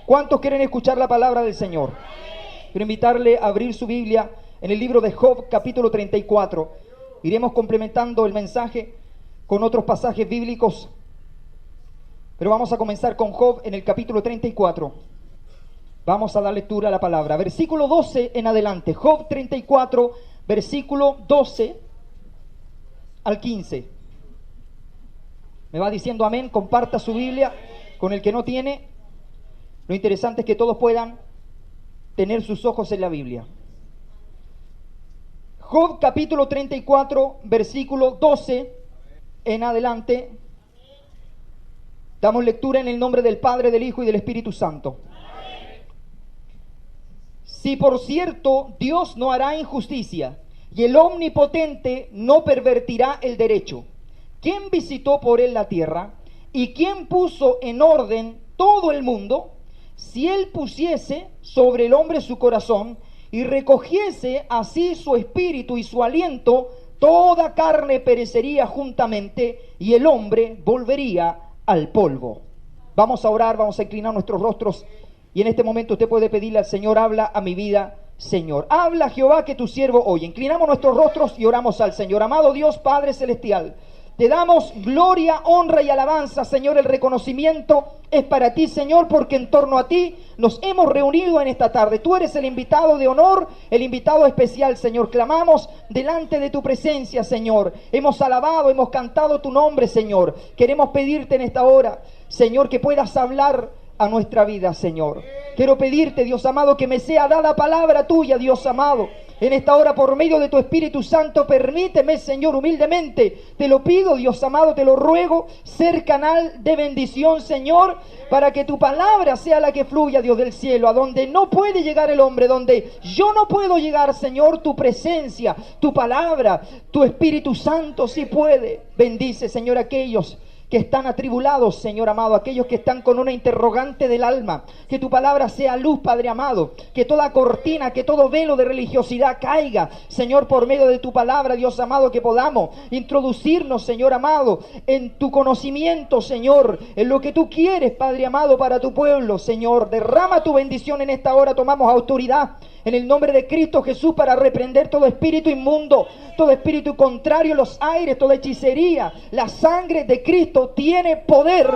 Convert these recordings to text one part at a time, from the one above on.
¿Cuántos quieren escuchar la palabra del Señor? Quiero invitarle a abrir su Biblia en el libro de Job, capítulo 34. Iremos complementando el mensaje con otros pasajes bíblicos, pero vamos a comenzar con Job en el capítulo 34. Vamos a dar lectura a la palabra. Versículo 12 en adelante. Job 34, versículo 12 al 15. Me va diciendo amén. Comparta su Biblia con el que no tiene. Lo interesante es que todos puedan tener sus ojos en la Biblia. Job capítulo 34, versículo 12 en adelante. Damos lectura en el nombre del Padre, del Hijo y del Espíritu Santo. Si por cierto Dios no hará injusticia y el Omnipotente no pervertirá el derecho, ¿quién visitó por él la tierra? ¿Y quién puso en orden todo el mundo? Si él pusiese sobre el hombre su corazón y recogiese así su espíritu y su aliento, toda carne perecería juntamente y el hombre volvería al polvo. Vamos a orar, vamos a inclinar nuestros rostros y en este momento usted puede pedirle al Señor: habla a mi vida, Señor. Habla, Jehová, que tu siervo oye. Inclinamos nuestros rostros y oramos al Señor. Amado Dios, Padre Celestial, te damos gloria, honra y alabanza, Señor. El reconocimiento es para ti, Señor, porque en torno a ti nos hemos reunido en esta tarde. Tú eres el invitado de honor, el invitado especial, Señor. Clamamos delante de tu presencia, Señor. Hemos alabado, hemos cantado tu nombre, Señor. Queremos pedirte en esta hora, Señor, que puedas hablar a nuestra vida, Señor. Quiero pedirte, Dios amado, que me sea dada palabra tuya, Dios amado. En esta hora, por medio de tu Espíritu Santo, permíteme, Señor, humildemente, te lo pido, Dios amado, te lo ruego, ser canal de bendición, Señor, para que tu palabra sea la que fluya, Dios del cielo, a donde no puede llegar el hombre, donde yo no puedo llegar, Señor, tu presencia, tu palabra, tu Espíritu Santo sí puede. Bendice, Señor, aquellos que están atribulados, Señor amado, aquellos que están con una interrogante del alma. Que tu palabra sea luz, Padre amado, que toda cortina, que todo velo de religiosidad caiga, Señor, por medio de tu palabra, Dios amado, que podamos introducirnos, Señor amado, en tu conocimiento, Señor, en lo que tú quieres, Padre amado, para tu pueblo, Señor. Derrama tu bendición en esta hora. Tomamos autoridad en el nombre de Cristo Jesús para reprender todo espíritu inmundo, todo espíritu contrario a los aires, toda hechicería. La sangre de Cristo tiene poder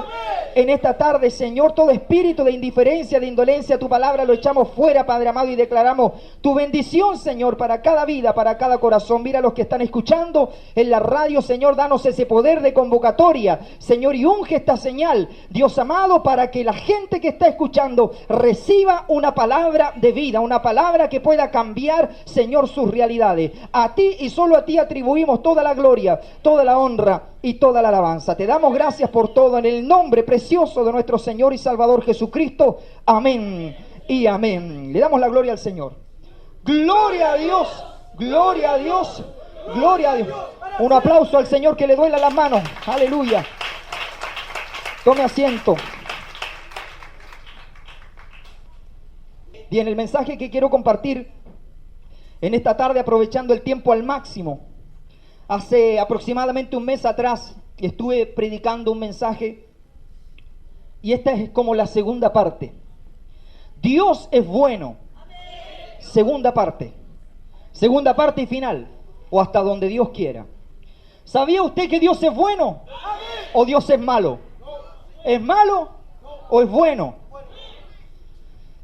en esta tarde, Señor. Todo espíritu de indiferencia, de indolencia, tu palabra lo echamos fuera, Padre amado, y declaramos tu bendición, Señor, para cada vida, para cada corazón. Mira a los que están escuchando en la radio, Señor, danos ese poder de convocatoria, Señor, y unge esta señal, Dios amado, para que la gente que está escuchando reciba una palabra de vida, una palabra que pueda cambiar, Señor, sus realidades. A ti y solo a ti atribuimos toda la gloria, toda la honra y toda la alabanza. Te damos gracias por todo en el nombre precioso de nuestro Señor y Salvador Jesucristo. Amén y amén. Le damos la gloria al Señor. Gloria a Dios, gloria a Dios, gloria a Dios. Un aplauso al Señor, que le duela las manos. Aleluya. Tome asiento. Bien, el mensaje que quiero compartir en esta tarde, aprovechando el tiempo al máximo. Hace aproximadamente un mes atrás estuve predicando un mensaje y esta es como la segunda parte. Dios es bueno. Segunda parte y final, o hasta donde Dios quiera. ¿Sabía usted que Dios es bueno o Dios es malo? ¿Es malo o es bueno?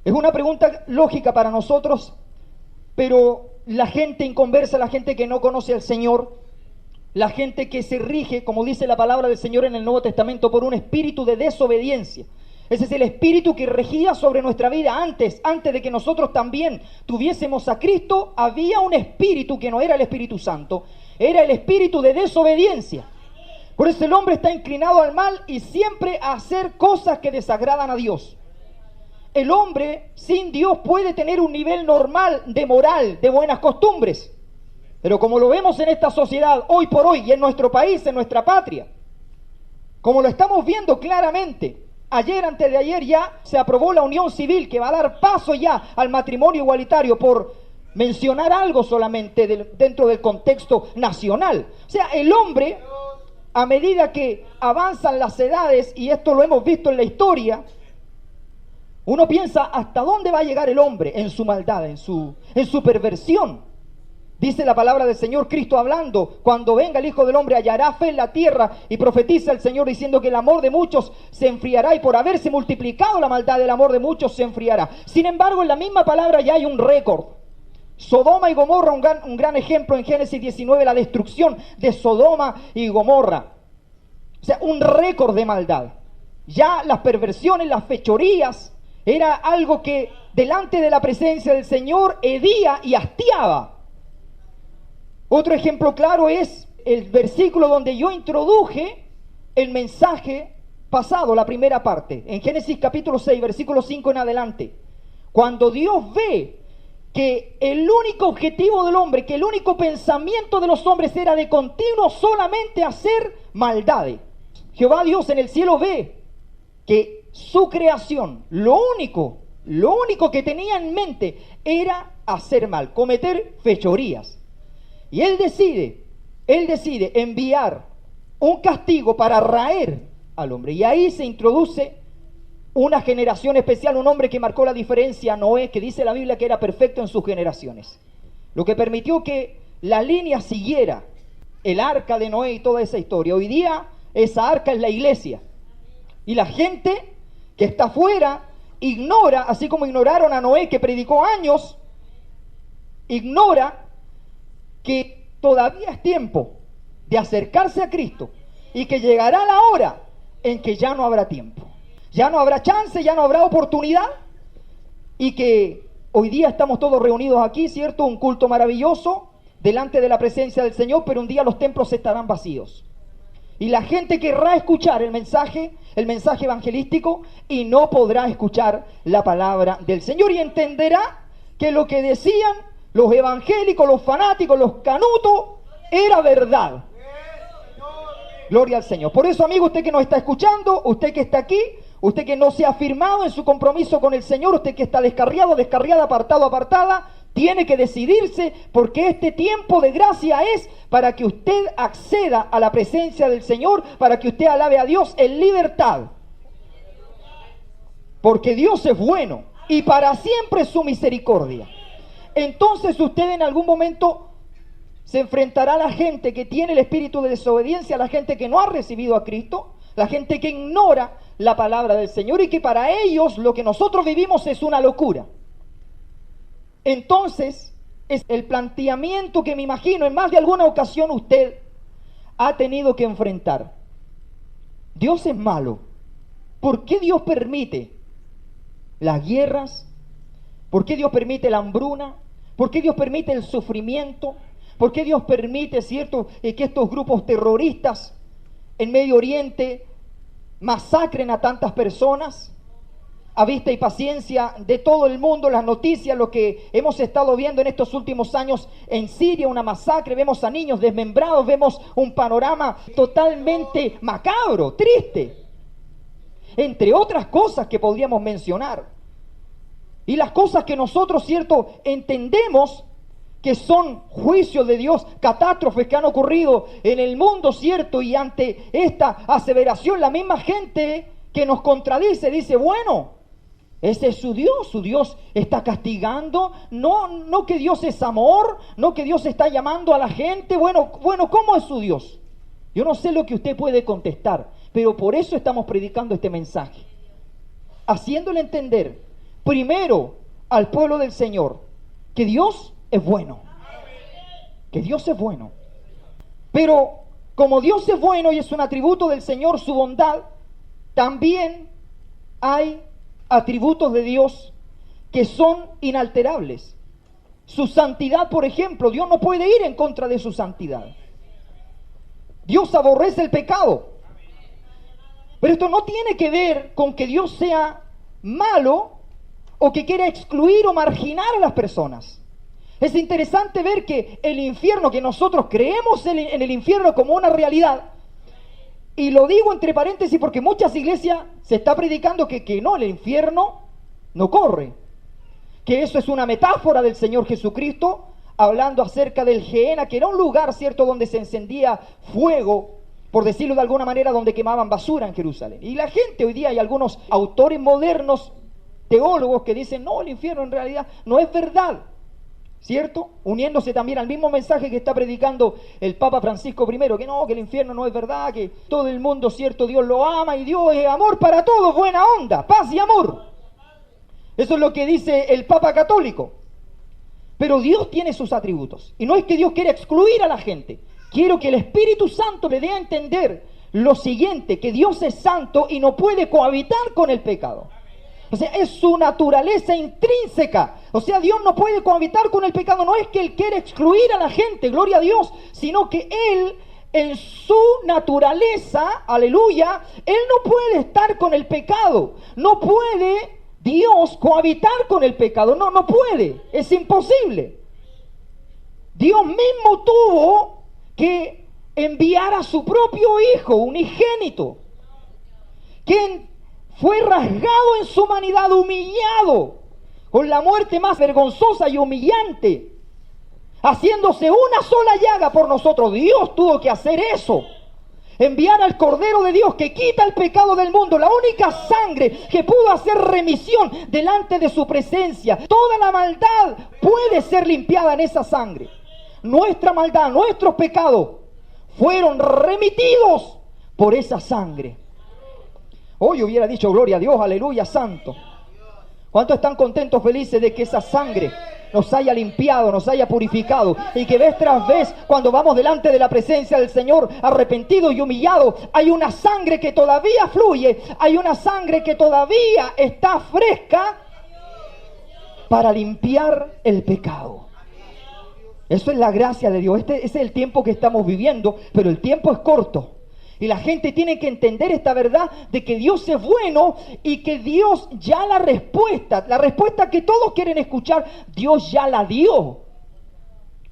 Es una pregunta lógica para nosotros, pero la gente inconversa, la gente que no conoce al Señor, la gente que se rige, como dice la palabra del Señor en el Nuevo Testamento, por un espíritu de desobediencia. Ese es el espíritu que regía sobre nuestra vida antes de que nosotros también tuviésemos a Cristo. Había un espíritu que no era el Espíritu Santo, era el espíritu de desobediencia. Por eso el hombre está inclinado al mal y siempre a hacer cosas que desagradan a Dios. El hombre sin Dios puede tener un nivel normal de moral, de buenas costumbres. Pero como lo vemos en esta sociedad, hoy por hoy, y en nuestro país, en nuestra patria, como lo estamos viendo claramente, ayer, antes de ayer, ya se aprobó la unión civil que va a dar paso ya al matrimonio igualitario, por mencionar algo solamente dentro del contexto nacional. O sea, el hombre, a medida que avanzan las edades, y esto lo hemos visto en la historia, Uno piensa, ¿hasta dónde va a llegar el hombre en su maldad, en su perversión? Dice la palabra del Señor, Cristo hablando: cuando venga el Hijo del Hombre hallará fe en la tierra, y profetiza el Señor diciendo que el amor de muchos se enfriará, y por haberse multiplicado la maldad, el amor de muchos se enfriará. Sin embargo, en la misma palabra ya hay un récord. Sodoma y Gomorra, un gran ejemplo en Génesis 19, la destrucción de Sodoma y Gomorra. O sea, un récord de maldad. Ya las perversiones, las fechorías, era algo que delante de la presencia del Señor hedía y hastiaba. Otro ejemplo claro es el versículo donde yo introduje el mensaje pasado, la primera parte, en Génesis capítulo 6, versículo 5 en adelante. Cuando Dios ve que el único objetivo del hombre, que el único pensamiento de los hombres era de continuo solamente hacer maldades. Jehová Dios en el cielo ve que su creación, lo único que tenía en mente era hacer mal, cometer fechorías. Y Él decide enviar un castigo para raer al hombre. Y ahí se introduce una generación especial, un hombre que marcó la diferencia, Noé, que dice la Biblia que era perfecto en sus generaciones. Lo que permitió que la línea siguiera el arca de Noé y toda esa historia. Hoy día esa arca es la iglesia. Y la gente que está afuera ignora, así como ignoraron a Noé que predicó años, ignora que todavía es tiempo de acercarse a Cristo y que llegará la hora en que ya no habrá tiempo, ya no habrá chance, ya no habrá oportunidad, y que hoy día estamos todos reunidos aquí, ¿cierto? Un culto maravilloso delante de la presencia del Señor, pero un día los templos estarán vacíos. Y la gente querrá escuchar el mensaje evangelístico, y no podrá escuchar la palabra del Señor, y entenderá que lo que decían los evangélicos, los fanáticos, los canutos, era verdad. Gloria al Señor. Por eso, amigo, usted que nos está escuchando, usted que está aquí, usted que no se ha firmado en su compromiso con el Señor, usted que está descarriado, descarriada, apartado, apartada, tiene que decidirse, porque este tiempo de gracia es para que usted acceda a la presencia del Señor, para que usted alabe a Dios en libertad. Porque Dios es bueno y para siempre es su misericordia. Entonces usted en algún momento se enfrentará a la gente que tiene el espíritu de desobediencia, a la gente que no ha recibido a Cristo, la gente que ignora la palabra del Señor, y que para ellos lo que nosotros vivimos es una locura. Entonces, es el planteamiento que me imagino en más de alguna ocasión usted ha tenido que enfrentar. Dios es malo. ¿Por qué Dios permite las guerras? ¿Por qué Dios permite la hambruna? ¿Por qué Dios permite el sufrimiento? ¿Por qué Dios permite, cierto, que estos grupos terroristas en Medio Oriente masacren a tantas personas? A vista y paciencia de todo el mundo, las noticias, lo que hemos estado viendo en estos últimos años en Siria, una masacre, vemos a niños desmembrados, vemos un panorama totalmente macabro, triste, entre otras cosas que podríamos mencionar. Y las cosas que nosotros, cierto, entendemos que son juicios de Dios, catástrofes que han ocurrido en el mundo, cierto, y ante esta aseveración la misma gente que nos contradice dice, bueno, ese es su Dios está castigando, no que Dios es amor, no que Dios está llamando a la gente, bueno, ¿cómo es su Dios? Yo no sé lo que usted puede contestar, pero por eso estamos predicando este mensaje, haciéndole entender primero al pueblo del Señor que Dios es bueno, que Dios es bueno, pero como Dios es bueno y es un atributo del Señor su bondad, también hay atributos de Dios que son inalterables. Su santidad, por ejemplo, Dios no puede ir en contra de su santidad. Dios aborrece el pecado. Pero esto no tiene que ver con que Dios sea malo o que quiera excluir o marginar a las personas. Es interesante ver que el infierno, que nosotros creemos en el infierno como una realidad, y lo digo entre paréntesis porque muchas iglesias se está predicando que no, el infierno no corre, que eso es una metáfora del Señor Jesucristo, hablando acerca del Gehenna, que era un lugar, cierto, donde se encendía fuego, por decirlo de alguna manera, donde quemaban basura en Jerusalén. Y la gente hoy día, hay algunos autores modernos teólogos que dicen, no, el infierno en realidad no es verdad, ¿cierto? Uniéndose también al mismo mensaje que está predicando el Papa Francisco I, que no, que el infierno no es verdad, que todo el mundo, ¿cierto? Dios lo ama y Dios es amor para todos, buena onda, paz y amor. Eso es lo que dice el Papa católico. Pero Dios tiene sus atributos. Y no es que Dios quiera excluir a la gente. Quiero que el Espíritu Santo le dé a entender lo siguiente, que Dios es santo y no puede cohabitar con el pecado. O sea, es su naturaleza intrínseca. O sea, Dios no puede cohabitar con el pecado. No es que Él quiera excluir a la gente, gloria a Dios, sino que Él, en su naturaleza, aleluya, Él no puede estar con el pecado. No puede Dios cohabitar con el pecado. No puede. Es imposible. Dios mismo tuvo que enviar a su propio Hijo, unigénito, quien fue rasgado en su humanidad, humillado, con la muerte más vergonzosa y humillante, haciéndose una sola llaga por nosotros. Dios tuvo que hacer eso, enviar al Cordero de Dios que quita el pecado del mundo, la única sangre que pudo hacer remisión delante de su presencia. Toda la maldad puede ser limpiada en esa sangre. Nuestra maldad, nuestros pecados fueron remitidos por esa sangre. Hoy hubiera dicho gloria a Dios, aleluya, santo. ¿Cuántos están contentos, felices de que esa sangre nos haya limpiado, nos haya purificado? Y que vez tras vez, cuando vamos delante de la presencia del Señor, arrepentido y humillado, hay una sangre que todavía fluye, hay una sangre que todavía está fresca para limpiar el pecado. Eso es la gracia de Dios. Este es el tiempo que estamos viviendo, pero el tiempo es corto. Y la gente tiene que entender esta verdad de que Dios es bueno y que Dios ya la respuesta que todos quieren escuchar, Dios ya la dio.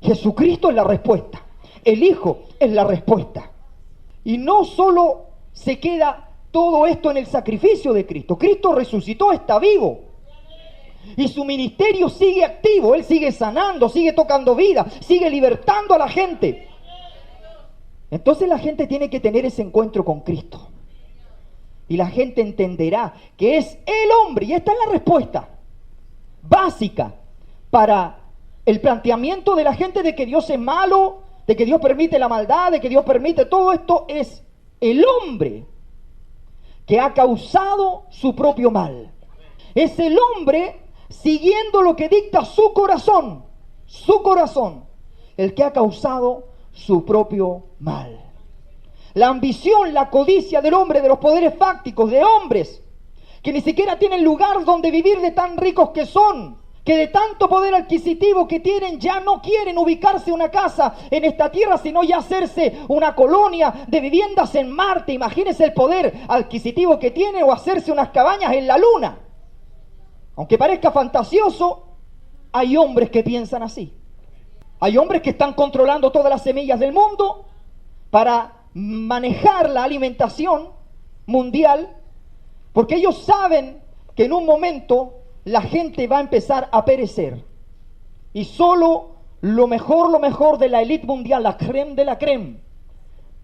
Jesucristo es la respuesta. El Hijo es la respuesta. Y no solo se queda todo esto en el sacrificio de Cristo. Cristo resucitó, está vivo. Y su ministerio sigue activo. Él sigue sanando, sigue tocando vida, sigue libertando a la gente. Entonces la gente tiene que tener ese encuentro con Cristo. Y la gente entenderá que es el hombre, y esta es la respuesta básica para el planteamiento de la gente de que Dios es malo, de que Dios permite la maldad, de que Dios permite todo esto. Es el hombre que ha causado su propio mal. Es el hombre siguiendo lo que dicta su corazón, el que ha causado su propio mal. La ambición, la codicia del hombre, de los poderes fácticos, de hombres que ni siquiera tienen lugar donde vivir, de tan ricos que son, que de tanto poder adquisitivo que tienen, ya no quieren ubicarse una casa en esta tierra, sino ya hacerse una colonia de viviendas en Marte. Imagínense el poder adquisitivo que tiene, o hacerse unas cabañas en la luna. Aunque parezca fantasioso, hay hombres que piensan así. Hay hombres que están controlando todas las semillas del mundo para manejar la alimentación mundial, porque ellos saben que en un momento la gente va a empezar a perecer. Y solo lo mejor de la élite mundial, la crème de la crème,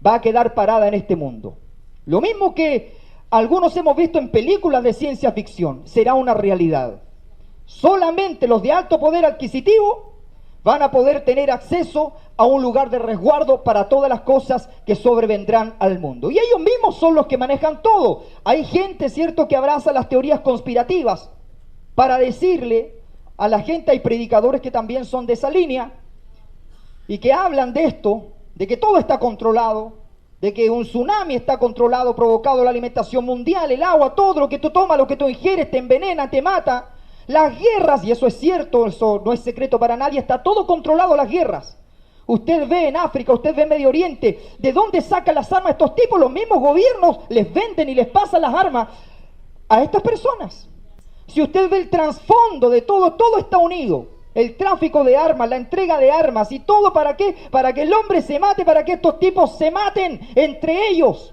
va a quedar parada en este mundo. Lo mismo que algunos hemos visto en películas de ciencia ficción, será una realidad. Solamente los de alto poder adquisitivo van a poder tener acceso a un lugar de resguardo para todas las cosas que sobrevendrán al mundo. Y ellos mismos son los que manejan todo. Hay gente, cierto, que abraza las teorías conspirativas para decirle a la gente, hay predicadores que también son de esa línea y que hablan de esto, de que todo está controlado, de que un tsunami está controlado, provocado la alimentación mundial, el agua, todo lo que tú tomas, lo que tú ingieres, te envenena, te mata. Las guerras, y eso es cierto, eso no es secreto para nadie, está todo controlado, las guerras. Usted ve en África, usted ve en Medio Oriente, ¿de dónde sacan las armas estos tipos? Los mismos gobiernos les venden y les pasan las armas a estas personas. Si usted ve el trasfondo de todo está unido. El tráfico de armas, la entrega de armas y todo, ¿para qué? Para que el hombre se mate, para que estos tipos se maten entre ellos.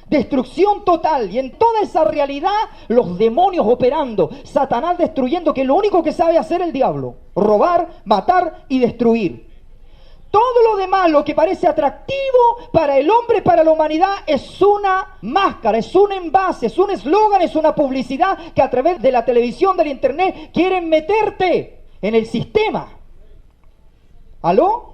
Destrucción total. Y en toda esa realidad, los demonios operando, Satanás destruyendo, que es lo único que sabe hacer el diablo: robar, matar y destruir. Todo lo demás, lo que parece atractivo para el hombre, para la humanidad, es una máscara, es un envase, es un eslogan, es una publicidad que a través de la televisión, del internet, quieren meterte en el sistema. ¿Aló?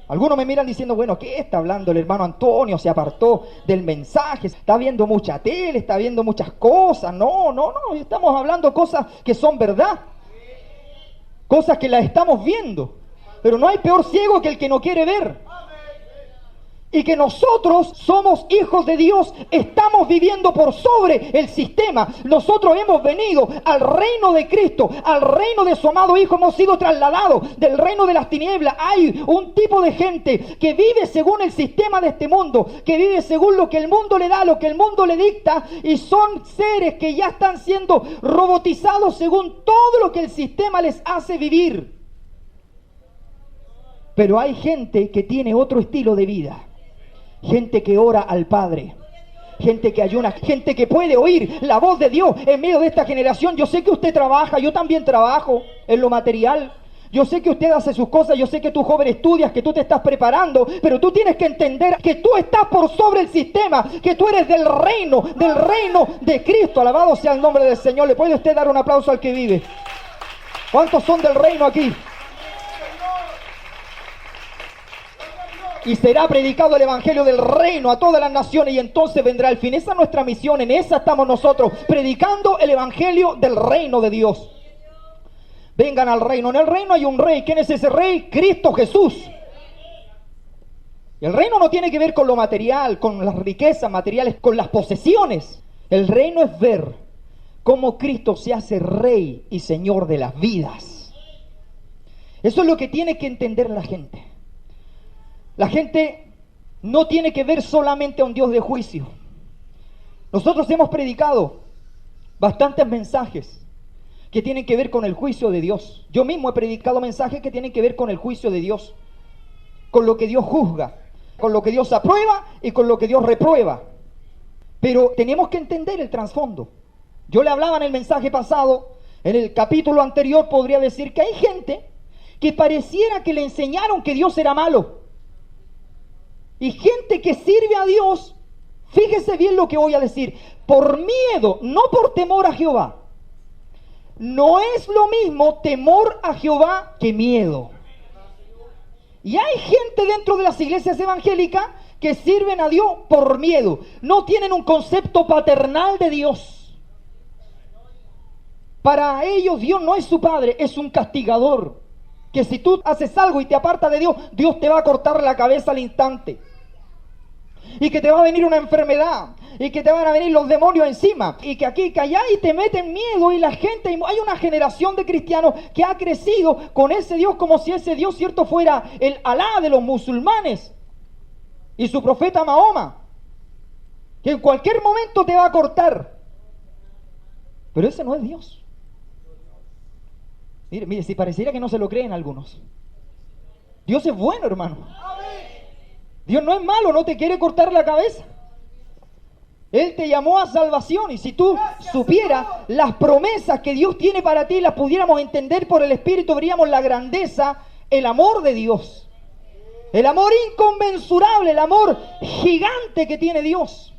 Algunos me miran diciendo, bueno, ¿qué está hablando el hermano Antonio? Se apartó del mensaje, está viendo mucha tele, está viendo muchas cosas. No, estamos hablando cosas que son verdad. Cosas que las estamos viendo. Pero no hay peor ciego que el que no quiere ver. Y que nosotros somos hijos de Dios, estamos viviendo por sobre el sistema. Nosotros hemos venido al reino de Cristo, al reino de su amado Hijo, hemos sido trasladados del reino de las tinieblas. Hay un tipo de gente que vive según el sistema de este mundo, que vive según lo que el mundo le da, lo que el mundo le dicta, y son seres que ya están siendo robotizados según todo lo que el sistema les hace vivir. Pero hay gente que tiene otro estilo de vida. Gente que ora al Padre, gente que ayuna, gente que puede oír la voz de Dios en medio de esta generación. Yo sé que usted trabaja, yo también trabajo en lo material. Yo sé que usted hace sus cosas, yo sé que tú, joven, estudias, que tú te estás preparando, pero tú tienes que entender que tú estás por sobre el sistema, que tú eres del reino de Cristo. Alabado sea el nombre del Señor. ¿Le puede usted dar un aplauso al que vive? ¿Cuántos son del reino aquí? Y será predicado el evangelio del reino a todas las naciones, y entonces vendrá el fin. Esa es nuestra misión, en esa estamos nosotros, predicando el evangelio del reino de Dios. Vengan al reino. En el reino hay un rey. ¿Quién es ese rey? Cristo Jesús. El reino no tiene que ver con lo material, con las riquezas materiales, con las posesiones. El reino es ver cómo Cristo se hace rey y señor de las vidas. Eso es lo que tiene que entender la gente. La gente no tiene que ver solamente a un Dios de juicio. Nosotros hemos predicado bastantes mensajes que tienen que ver con el juicio de Dios. Yo mismo he predicado mensajes que tienen que ver con el juicio de Dios, con lo que Dios juzga, con lo que Dios aprueba y con lo que Dios reprueba. Pero tenemos que entender el trasfondo. Yo le hablaba en el mensaje pasado, en el capítulo anterior, podría decir que hay gente que pareciera que le enseñaron que Dios era malo. Y gente que sirve a Dios, fíjese bien lo que voy a decir, por miedo, no por temor a Jehová. No es lo mismo temor a Jehová que miedo. Y hay gente dentro de las iglesias evangélicas que sirven a Dios por miedo. No tienen un concepto paternal de Dios. Para ellos Dios no es su padre, es un castigador. Que si tú haces algo y te apartas de Dios, Dios te va a cortar la cabeza al instante. Y que te va a venir una enfermedad, y que te van a venir los demonios encima, y que aquí, que allá, y te meten miedo. Y la gente, hay una generación de cristianos que ha crecido con ese Dios como si ese Dios, cierto, fuera el Alá de los musulmanes y su profeta Mahoma, que en cualquier momento te va a cortar. Pero ese no es Dios. Mire, si pareciera que no se lo creen algunos. Dios es bueno, hermano. Dios no es malo, no te quiere cortar la cabeza. Él te llamó a salvación, y si tú supieras las promesas que Dios tiene para ti, las pudiéramos entender por el Espíritu, veríamos la grandeza, el amor de Dios. El amor inconmensurable, el amor gigante que tiene Dios.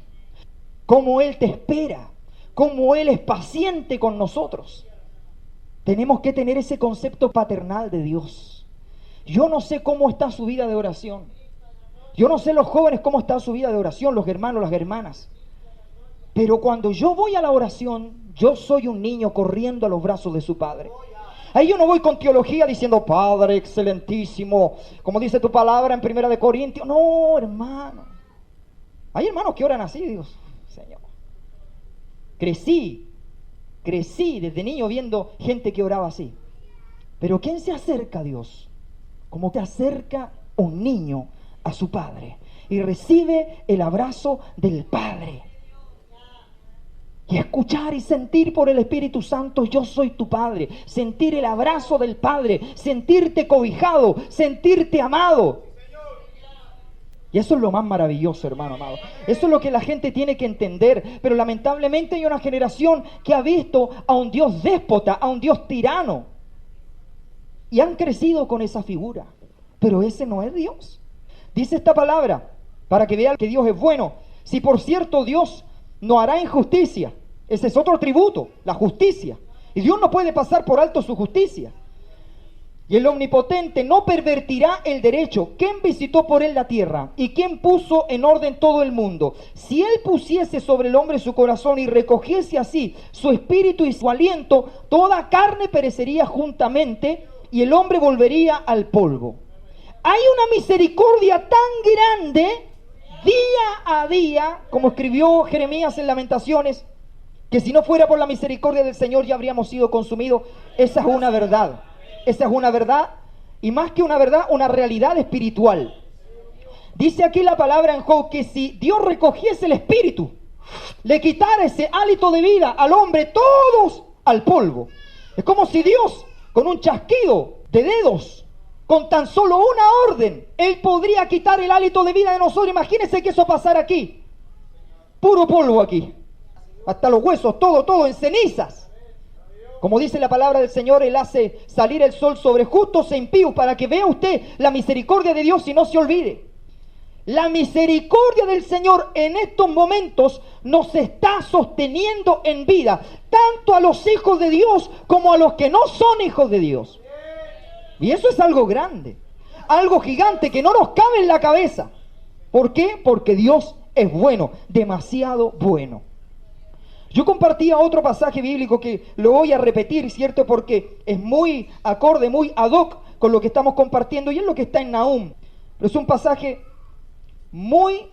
Cómo Él te espera, cómo Él es paciente con nosotros. Tenemos que tener ese concepto paternal de Dios. Yo no sé cómo está su vida de oración. Yo no sé los jóvenes cómo está su vida de oración, los hermanos, las hermanas. Pero cuando yo voy a la oración, yo soy un niño corriendo a los brazos de su Padre. Ahí yo no voy con teología diciendo, Padre excelentísimo, como dice tu palabra en 1 Corintios. No, hermano. Hay hermanos que oran así, digo, Señor. Crecí desde niño viendo gente que oraba así. Pero ¿quién se acerca a Dios? Como te acerca un niño a su padre y recibe el abrazo del Padre. Y escuchar y sentir por el Espíritu Santo, yo soy tu Padre. Sentir el abrazo del Padre, sentirte cobijado, sentirte amado. Y eso es lo más maravilloso, hermano amado. Eso es lo que la gente tiene que entender. Pero lamentablemente hay una generación que ha visto a un Dios déspota, a un Dios tirano. Y han crecido con esa figura. Pero ese no es Dios. Dice esta palabra, para que vean que Dios es bueno. Si por cierto Dios no hará injusticia, ese es otro atributo, la justicia. Y Dios no puede pasar por alto su justicia. Y el omnipotente no pervertirá el derecho. ¿Quién visitó por él la tierra? ¿Y quién puso en orden todo el mundo? Si él pusiese sobre el hombre su corazón y recogiese así su espíritu y su aliento, toda carne perecería juntamente y el hombre volvería al polvo. Hay una misericordia tan grande día a día, como escribió Jeremías en Lamentaciones, que si no fuera por la misericordia del Señor ya habríamos sido consumidos. Esa es una verdad. Esa es una verdad, y más que una verdad, una realidad espiritual. Dice aquí la palabra en Job que si Dios recogiese el espíritu, le quitara ese hálito de vida al hombre, todos al polvo. Es como si Dios, con un chasquido de dedos, con tan solo una orden, Él podría quitar el hálito de vida de nosotros. Imagínense que eso pasara aquí. Puro polvo aquí. Hasta los huesos, todo en cenizas. Como dice la palabra del Señor, Él hace salir el sol sobre justos e impíos para que vea usted la misericordia de Dios y no se olvide. La misericordia del Señor en estos momentos nos está sosteniendo en vida, tanto a los hijos de Dios como a los que no son hijos de Dios. Y eso es algo grande, algo gigante que no nos cabe en la cabeza. ¿Por qué? Porque Dios es bueno, demasiado bueno. Yo compartía otro pasaje bíblico que lo voy a repetir, ¿cierto? Porque es muy acorde, muy ad hoc con lo que estamos compartiendo, y es lo que está en Nahum. Pero es un pasaje muy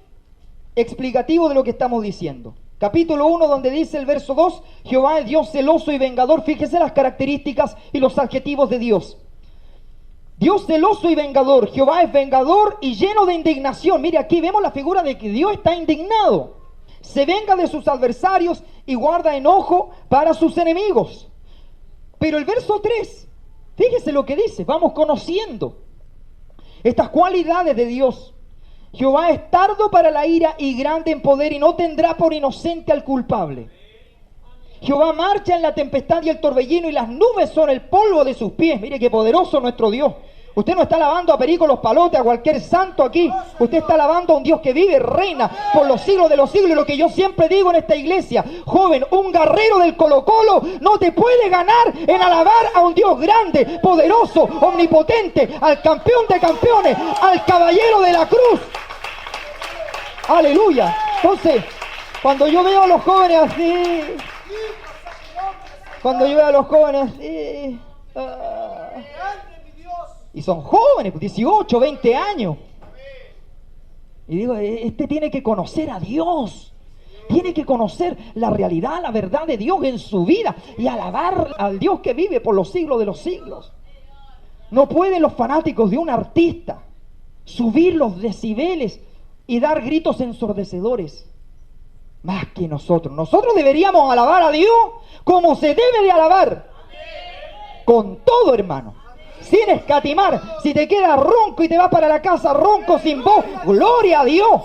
explicativo de lo que estamos diciendo. Capítulo 1, donde dice el verso 2, Jehová es Dios celoso y vengador. Fíjese las características y los adjetivos de Dios. Dios celoso y vengador. Jehová es vengador y lleno de indignación. Mire, aquí vemos la figura de que Dios está indignado. Se venga de sus adversarios y guarda enojo para sus enemigos. Pero el verso 3, fíjese lo que dice, vamos conociendo estas cualidades de Dios. Jehová es tardo para la ira y grande en poder y no tendrá por inocente al culpable. Jehová marcha en la tempestad y el torbellino y las nubes son el polvo de sus pies. Mire qué poderoso nuestro Dios. Usted no está alabando a Perico Los Palotes, a cualquier santo aquí. Usted está alabando a un Dios que vive, reina por los siglos de los siglos. Y lo que yo siempre digo en esta iglesia, joven, un guerrero del Colo-Colo no te puede ganar en alabar a un Dios grande, poderoso, omnipotente, al campeón de campeones, al caballero de la cruz. Aleluya. Entonces, cuando yo veo a los jóvenes así, y son jóvenes, 18, 20 años. Y digo, este tiene que conocer a Dios. Tiene que conocer la realidad, la verdad de Dios en su vida. Y alabar al Dios que vive por los siglos de los siglos. No pueden los fanáticos de un artista subir los decibeles y dar gritos ensordecedores. Más que nosotros. Nosotros deberíamos alabar a Dios como se debe de alabar. Con todo, hermano. Sin escatimar. Si te quedas ronco y te vas para la casa ronco sin voz, gloria a Dios.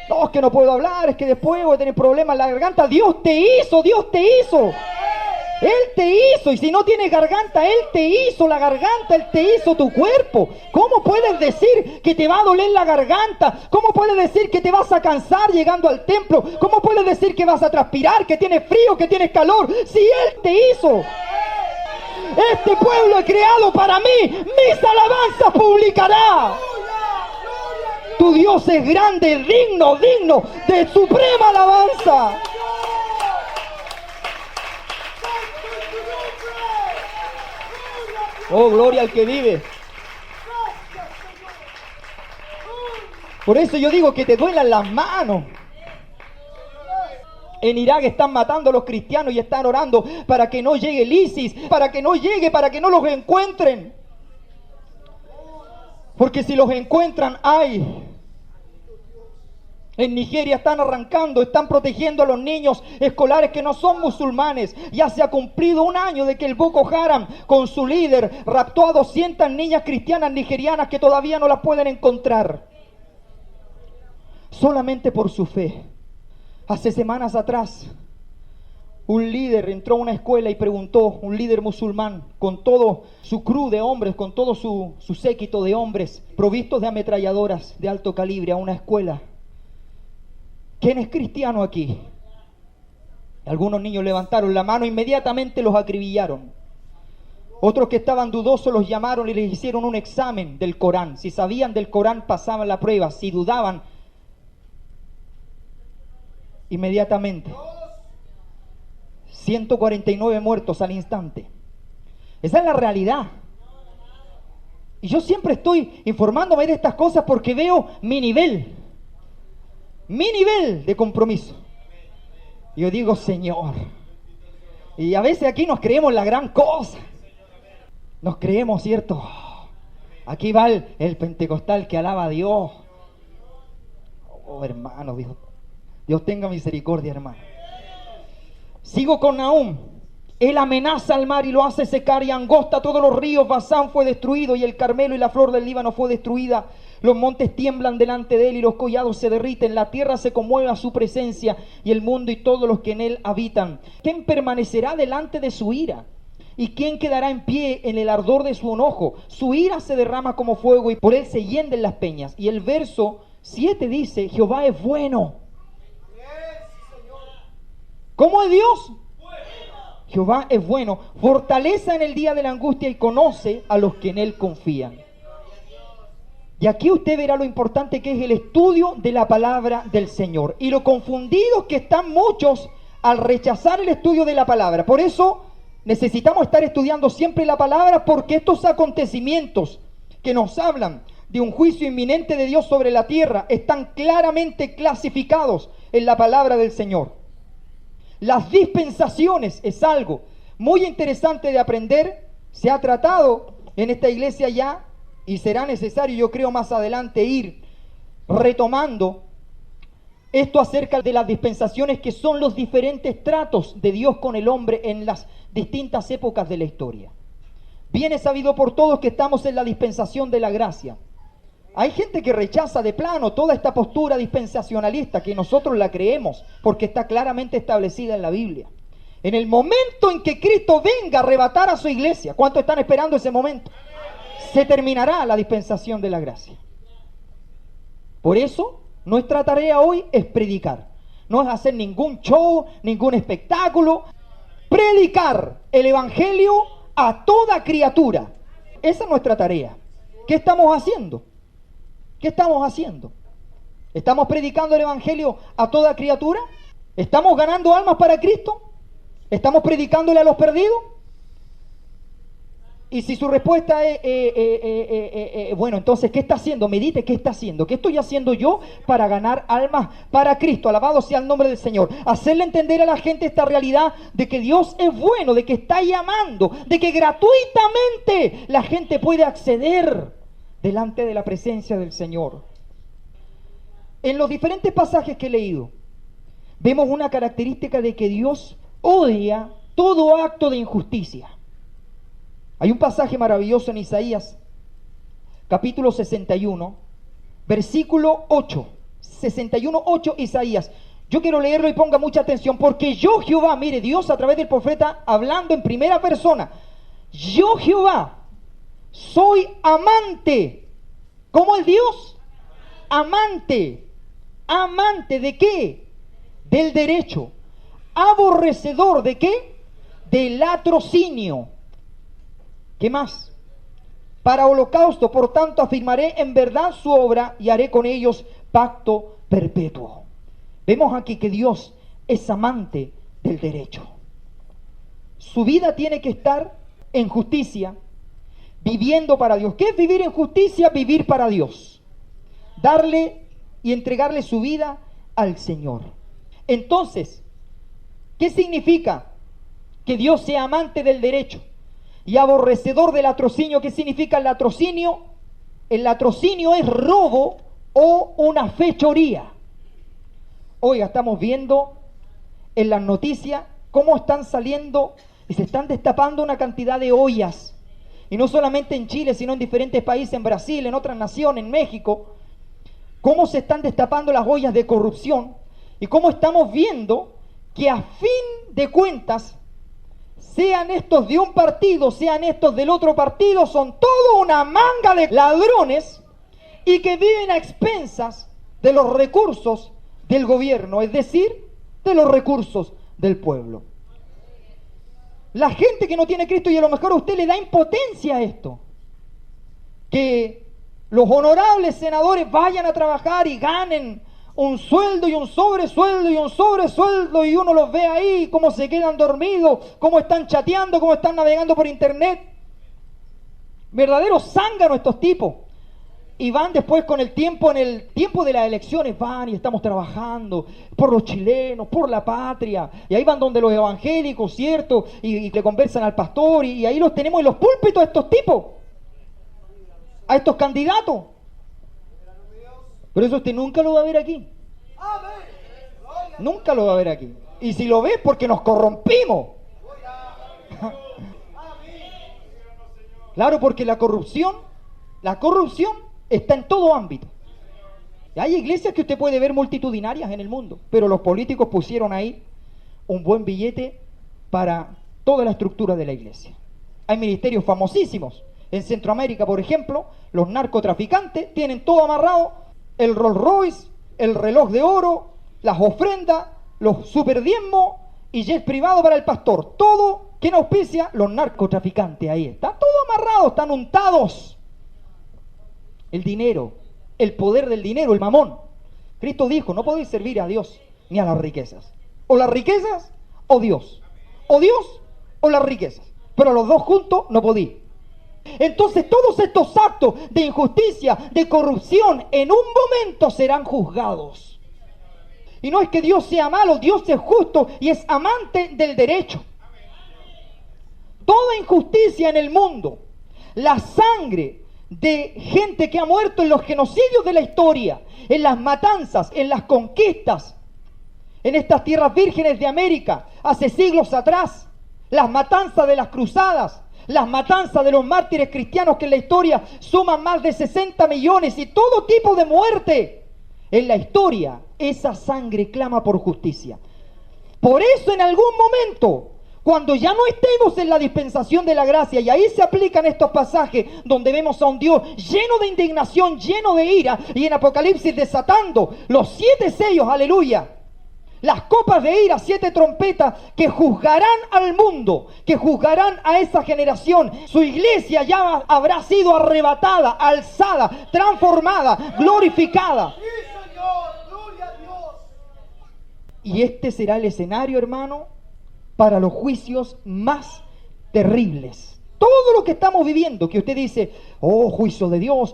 No, es que no puedo hablar, es que después voy a tener problemas en la garganta. Dios te hizo, Dios te hizo. Él te hizo, y si no tienes garganta, Él te hizo la garganta, Él te hizo tu cuerpo. ¿Cómo puedes decir que te va a doler la garganta? ¿Cómo puedes decir que te vas a cansar llegando al templo? ¿Cómo puedes decir que vas a transpirar, que tienes frío, que tienes calor? Si Él te hizo. Este pueblo es creado para mí, mis alabanzas publicará. Tu Dios es grande, digno de suprema alabanza. Oh, gloria al que vive. Por eso yo digo que te duelan las manos. En Irak están matando a los cristianos y están orando para que no llegue el ISIS, para que no los encuentren. Porque si los encuentran, ¡ay! En Nigeria están arrancando, están protegiendo a los niños escolares que no son musulmanes. Ya se ha cumplido un año de que el Boko Haram, con su líder, raptó a 200 niñas cristianas nigerianas que todavía no las pueden encontrar. Solamente por su fe. Hace semanas atrás, Un líder entró a una escuela y preguntó, un líder musulmán, con todo su crew de hombres, con todo su séquito de hombres, provistos de ametralladoras de alto calibre, a una escuela: ¿quién es cristiano aquí? Algunos niños levantaron la mano, inmediatamente los acribillaron. Otros que estaban dudosos los llamaron y les hicieron un examen del Corán. Si sabían del Corán, pasaban la prueba. Si dudaban, inmediatamente 149 muertos al instante. Esa es la realidad. Y yo siempre estoy informándome de estas cosas porque veo mi nivel de compromiso. Yo digo, Señor, y a veces aquí nos creemos la gran cosa. Nos creemos, ¿cierto? Aquí va el pentecostal que alaba a Dios. Oh, hermano, Dios tenga misericordia, hermano. Sigo con Nahum. Él amenaza al mar y lo hace secar y angosta todos los ríos. Basán fue destruido y el Carmelo y la flor del Líbano fue destruida. Los montes tiemblan delante de él y los collados se derriten. La tierra se conmueve a su presencia y el mundo y todos los que en él habitan. ¿Quién permanecerá delante de su ira? ¿Y quién quedará en pie en el ardor de su enojo? Su ira se derrama como fuego y por él se hienden las peñas. Y el verso 7 dice, Jehová es bueno. ¿Cómo es Dios? Jehová es bueno, fortaleza en el día de la angustia y conoce a los que en él confían. Y aquí usted verá lo importante que es el estudio de la palabra del Señor y lo confundidos que están muchos al rechazar el estudio de la palabra. Por eso necesitamos estar estudiando siempre la palabra, porque estos acontecimientos que nos hablan de un juicio inminente de Dios sobre la tierra están claramente clasificados en la palabra del Señor. Las dispensaciones es algo muy interesante de aprender. Se ha tratado en esta iglesia ya y será necesario, yo creo, más adelante ir retomando esto acerca de las dispensaciones, que son los diferentes tratos de Dios con el hombre en las distintas épocas de la historia. Bien es sabido por todos que estamos en la dispensación de la gracia. Hay gente que rechaza de plano toda esta postura dispensacionalista, que nosotros la creemos porque está claramente establecida en la Biblia. En el momento en que Cristo venga a arrebatar a su iglesia, ¿cuántos están esperando ese momento? Se terminará la dispensación de la gracia. Por eso, nuestra tarea hoy es predicar. No es hacer ningún show, ningún espectáculo. Predicar el evangelio a toda criatura. Esa es nuestra tarea. ¿Qué estamos haciendo? ¿Qué estamos haciendo? ¿Estamos predicando el evangelio a toda criatura? ¿Estamos ganando almas para Cristo? ¿Estamos predicándole a los perdidos? Y si su respuesta es, bueno, entonces, ¿qué está haciendo? Medite, ¿qué está haciendo? ¿Qué estoy haciendo yo para ganar almas para Cristo? Alabado sea el nombre del Señor. Hacerle entender a la gente esta realidad de que Dios es bueno, de que está llamando, de que gratuitamente la gente puede acceder delante de la presencia del Señor. En los diferentes pasajes que he leído, vemos una característica de que Dios odia todo acto de injusticia. Hay un pasaje maravilloso en Isaías, capítulo 61, versículo 8. 61:8, Isaías. Yo quiero leerlo y ponga mucha atención, porque yo, Jehová, mire, Dios a través del profeta hablando en primera persona. Yo, Jehová, soy amante. ¿Cómo es Dios? Amante. ¿Amante de qué? Del derecho. Aborrecedor de qué? Del latrocinio. ¿Qué más? Para holocausto, por tanto, afirmaré en verdad su obra y haré con ellos pacto perpetuo. Vemos aquí que Dios es amante del derecho. Su vida tiene que estar en justicia, viviendo para Dios. ¿Qué es vivir en justicia? Vivir para Dios. Darle y entregarle su vida al Señor. Entonces, ¿qué significa que Dios sea amante del derecho y aborrecedor del latrocinio? ¿Qué significa el latrocinio? El latrocinio es robo o una fechoría. Oiga, estamos viendo en las noticias cómo están saliendo y se están destapando una cantidad de ollas. Y no solamente en Chile, sino en diferentes países, en Brasil, en otras naciones, en México. Cómo se están destapando las ollas de corrupción y cómo estamos viendo que a fin de cuentas, sean estos de un partido, sean estos del otro partido, son toda una manga de ladrones y que viven a expensas de los recursos del gobierno, es decir, de los recursos del pueblo. La gente que no tiene Cristo, y a lo mejor a usted le da impotencia a esto, que los honorables senadores vayan a trabajar y ganen un sueldo y un sobresueldo y un sobresueldo, y uno los ve ahí, cómo se quedan dormidos, cómo están chateando, cómo están navegando por internet. Verdaderos zánganos estos tipos. Y van después con el tiempo, en el tiempo de las elecciones, van y estamos trabajando por los chilenos, por la patria. Y ahí van donde los evangélicos, ¿cierto? Y le conversan al pastor, y ahí los tenemos en los púlpitos a estos tipos, a estos candidatos. Pero eso usted nunca lo va a ver aquí. Nunca lo va a ver aquí. Y si lo ve, porque nos corrompimos. Claro, porque la corrupción está en todo ámbito. Hay iglesias que usted puede ver multitudinarias en el mundo, pero los políticos pusieron ahí un buen billete para toda la estructura de la iglesia. Hay ministerios famosísimos. En Centroamérica, por ejemplo, los narcotraficantes tienen todo amarrado: el Rolls Royce, el reloj de oro, las ofrendas, los superdiezmos y jet privado para el pastor. Todo, ¿quién auspicia? Los narcotraficantes. Ahí está todo amarrado, están untados. El dinero, el poder del dinero, el mamón. Cristo dijo: no podéis servir a Dios ni a las riquezas. O las riquezas o Dios. O Dios o las riquezas. Pero los dos juntos no podéis. Entonces todos estos actos de injusticia, de corrupción, en un momento serán juzgados. Y no es que Dios sea malo, Dios es justo y es amante del derecho. Toda injusticia en el mundo, la sangre de gente que ha muerto en los genocidios de la historia, en las matanzas, en las conquistas, en estas tierras vírgenes de América, hace siglos atrás, las matanzas de las cruzadas, las matanzas de los mártires cristianos que en la historia suman más de 60 millones y todo tipo de muerte. En la historia, esa sangre clama por justicia. Por eso en algún momento, cuando ya no estemos en la dispensación de la gracia, y ahí se aplican estos pasajes donde vemos a un Dios lleno de indignación, lleno de ira, y en Apocalipsis desatando los 7 sellos, aleluya, las copas de ira, 7 trompetas que juzgarán al mundo, que juzgarán a esa generación. Su iglesia ya habrá sido arrebatada, alzada, transformada, glorificada. Sí, Señor, gloria a Dios. Y este será el escenario, hermano, para los juicios más terribles. Todo lo que estamos viviendo, que usted dice: oh, juicio de Dios,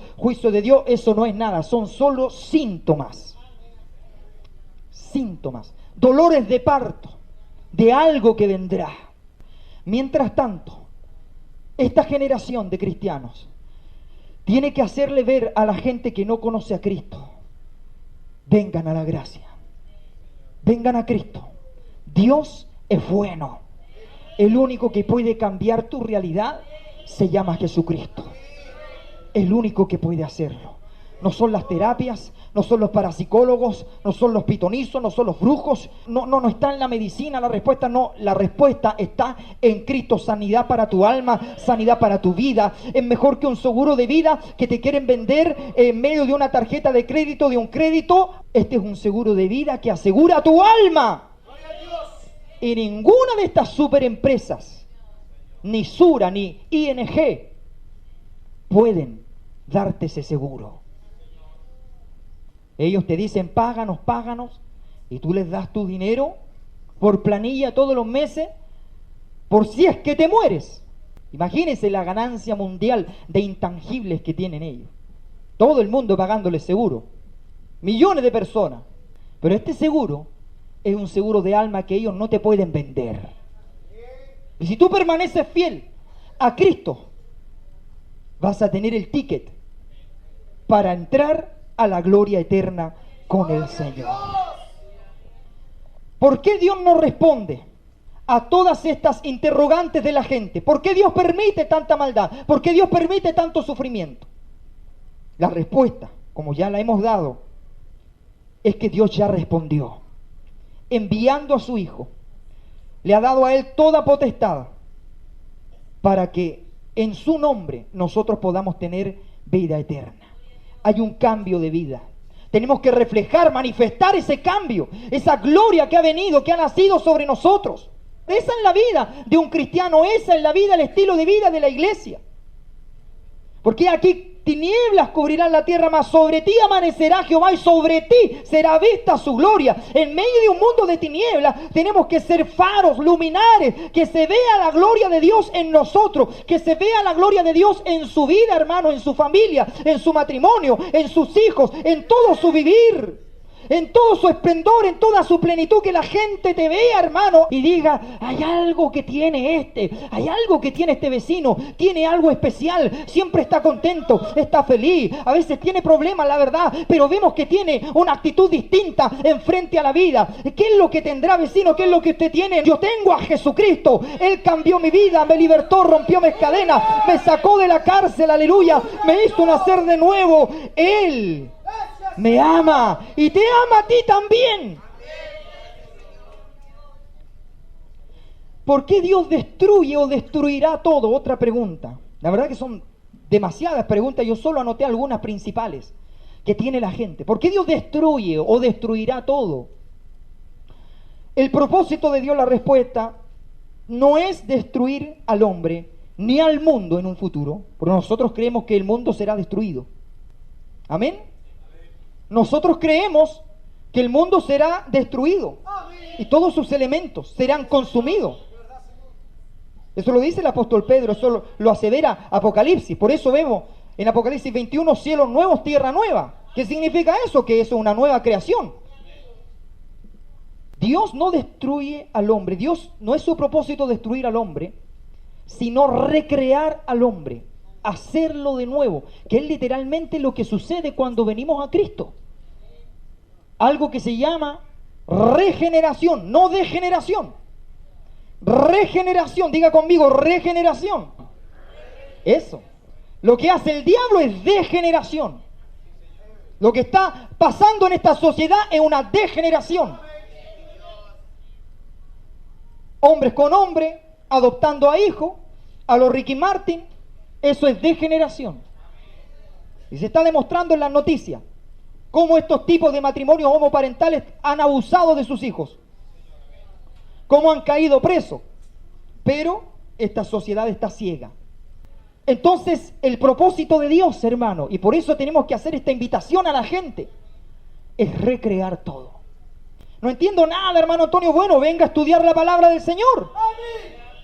eso no es nada, son solo síntomas. Síntomas, dolores de parto, de algo que vendrá. Mientras tanto, esta generación de cristianos tiene que hacerle ver a la gente que no conoce a Cristo: vengan a la gracia, vengan a Cristo. Dios es bueno. El único que puede cambiar tu realidad se llama Jesucristo. El único que puede hacerlo. No son las terapias, no son los parapsicólogos, no son los pitonizos, no son los brujos, no está en la medicina la respuesta, no, la respuesta está en Cristo. Sanidad para tu alma, sanidad para tu vida. Es mejor que un seguro de vida que te quieren vender en medio de una tarjeta de crédito, de un crédito. Este es un seguro de vida que asegura tu alma. Y ninguna de estas superempresas, ni Sura, ni ING, pueden darte ese seguro. Ellos te dicen: páganos, y tú les das tu dinero por planilla todos los meses, por si es que te mueres. Imagínense la ganancia mundial de intangibles que tienen ellos. Todo el mundo pagándoles seguro, millones de personas. Pero este seguro es un seguro de alma que ellos no te pueden vender. Y si tú permaneces fiel a Cristo, vas a tener el ticket para entrar a la gloria eterna con el Señor. ¿Por qué Dios no responde a todas estas interrogantes de la gente? ¿Por qué Dios permite tanta maldad? ¿Por qué Dios permite tanto sufrimiento? La respuesta, como ya la hemos dado, es que Dios ya respondió. enviando a su Hijo, le ha dado a Él toda potestad para que en su nombre nosotros podamos tener vida eterna. Hay un cambio de vida. Tenemos que reflejar, manifestar ese cambio, esa gloria que ha venido, que ha nacido sobre nosotros. Esa es la vida de un cristiano, esa es la vida, el estilo de vida de la iglesia. Porque aquí tinieblas cubrirán la tierra, mas sobre ti amanecerá Jehová y sobre ti será vista su gloria. En medio de un mundo de tinieblas tenemos que ser faros, luminares, que se vea la gloria de Dios en nosotros, que se vea la gloria de Dios en su vida, hermano, en su familia, en su matrimonio, en sus hijos, en todo su vivir, en todo su esplendor, en toda su plenitud, que la gente te vea, hermano, y diga, hay algo que tiene hay algo que tiene este vecino, tiene algo especial, siempre está contento, está feliz, a veces tiene problemas, la verdad, pero vemos que tiene una actitud distinta en frente a la vida. ¿Qué es lo que tendrá, vecino? ¿Qué es lo que usted tiene? Yo tengo a Jesucristo, Él cambió mi vida, me libertó, rompió mis cadenas, me sacó de la cárcel, aleluya, me hizo nacer de nuevo. Él me ama y te ama a ti también. ¿Por qué Dios destruye o destruirá todo? Otra pregunta. La verdad que son demasiadas preguntas. Yo solo anoté algunas principales que tiene la gente. ¿Por qué Dios destruye o destruirá todo? El propósito de Dios, la respuesta, no es destruir al hombre ni al mundo en un futuro, porque nosotros creemos que el mundo será destruido. Amén. Nosotros creemos que el mundo será destruido y todos sus elementos serán consumidos. Eso lo dice el apóstol Pedro, eso lo asevera Apocalipsis. Por eso vemos en Apocalipsis 21 cielos nuevos, tierra nueva. ¿Qué significa eso? Que eso es una nueva creación. Dios no destruye al hombre. Dios no es su propósito destruir al hombre, sino recrear al hombre, hacerlo de nuevo, que es literalmente lo que sucede cuando venimos a Cristo. Algo que se llama regeneración, no degeneración. Regeneración, diga conmigo, regeneración. Eso. Lo que hace el diablo es degeneración. Lo que está pasando en esta sociedad es una degeneración. Hombres con hombres, adoptando a hijos, a los Ricky Martin. Eso es degeneración. Y se está demostrando en las noticias cómo estos tipos de matrimonios homoparentales han abusado de sus hijos, cómo han caído presos. Pero esta sociedad está ciega. Entonces, el propósito de Dios, hermano, y por eso tenemos que hacer esta invitación a la gente, es recrear todo. No entiendo nada, hermano Antonio. Bueno, venga a estudiar la palabra del Señor.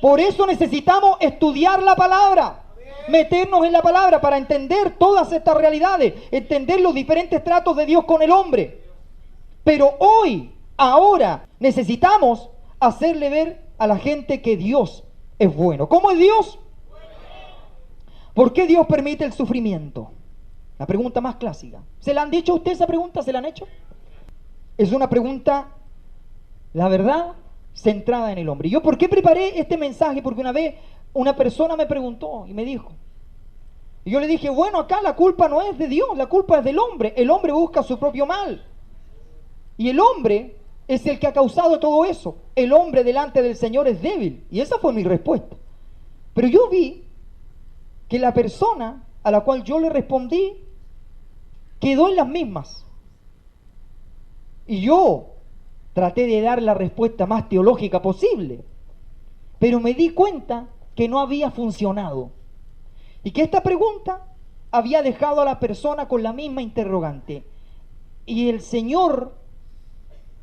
Por eso necesitamos estudiar la palabra, meternos en la palabra para entender todas estas realidades, entender los diferentes tratos de Dios con el hombre. Pero hoy, ahora, necesitamos hacerle ver a la gente que Dios es bueno. ¿Cómo es Dios? ¿Por qué Dios permite el sufrimiento? La pregunta más clásica. ¿Se la han dicho a usted esa pregunta? ¿Se la han hecho? Es una pregunta, la verdad, centrada en el hombre. ¿Yo por qué preparé este mensaje? Porque una vez una persona me preguntó y me dijo, y yo le dije, bueno, acá la culpa no es de Dios, la culpa es del hombre. El hombre busca su propio mal. Y el hombre es el que ha causado todo eso. El hombre delante del Señor es débil. Y esa fue mi respuesta. Pero yo vi que la persona a la cual yo le respondí quedó en las mismas. Y yo traté de dar la respuesta más teológica posible, pero me di cuenta que no había funcionado y que esta pregunta había dejado a la persona con la misma interrogante. Y el Señor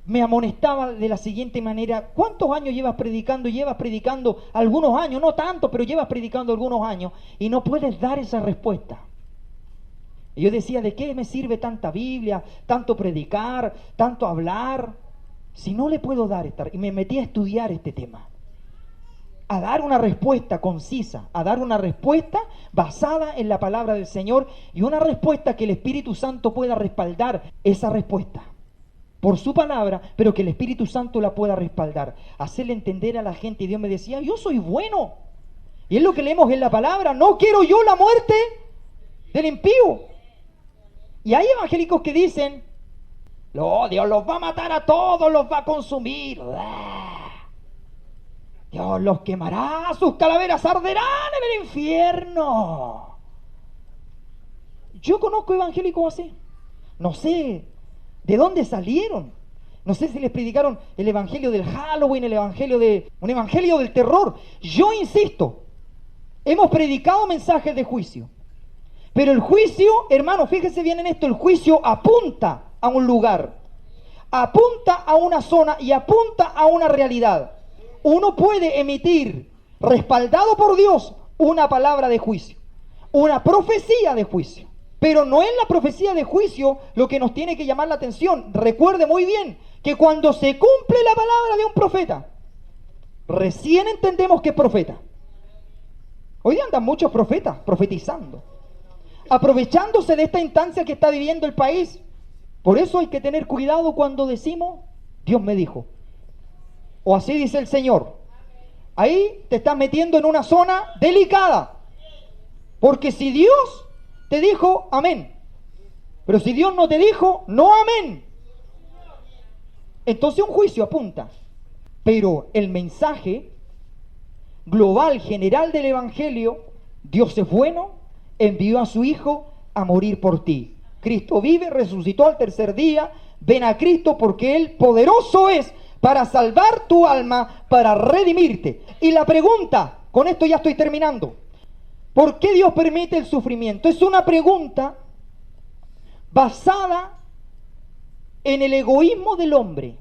me amonestaba de la siguiente manera: ¿cuántos años llevas predicando? Llevas predicando algunos años, no tanto, pero llevas predicando algunos años y no puedes dar esa respuesta. Y yo decía, ¿de qué me sirve tanta Biblia, tanto predicar, tanto hablar, si no le puedo dar esta? Y me metí a estudiar este tema, a dar una respuesta concisa, a dar una respuesta basada en la palabra del Señor y una respuesta que el Espíritu Santo pueda respaldar esa respuesta por su palabra, pero que el Espíritu Santo la pueda respaldar, hacerle entender a la gente. Y Dios me decía, yo soy bueno, y es lo que leemos en la palabra, no quiero yo la muerte del impío. Y hay evangélicos que dicen, Dios los va a matar a todos, los va a consumir. Dios los quemará, sus calaveras arderán en el infierno. Yo conozco evangélicos así. No sé de dónde salieron. No sé si les predicaron el evangelio del Halloween, un evangelio del terror. Yo insisto, hemos predicado mensajes de juicio. Pero el juicio, hermano, fíjese bien en esto, el juicio apunta a un lugar, apunta a una zona y apunta a una realidad. Uno puede emitir, respaldado por Dios, una palabra de juicio, una profecía de juicio. Pero no es la profecía de juicio lo que nos tiene que llamar la atención. Recuerde muy bien que cuando se cumple la palabra de un profeta, recién entendemos que es profeta. Hoy andan muchos profetas profetizando, aprovechándose de esta instancia que está viviendo el país. Por eso hay que tener cuidado cuando decimos, Dios me dijo, o así dice el Señor. Ahí te estás metiendo en una zona delicada, porque si Dios te dijo, amén, pero si Dios no te dijo, no amén, entonces un juicio apunta. Pero el mensaje global, general del Evangelio, Dios es bueno, envió a su Hijo a morir por ti. Cristo vive, resucitó al tercer día, ven a Cristo porque Él poderoso es para salvar tu alma, para redimirte. Y la pregunta, con esto ya estoy terminando, ¿por qué Dios permite el sufrimiento? Es una pregunta basada en el egoísmo del hombre.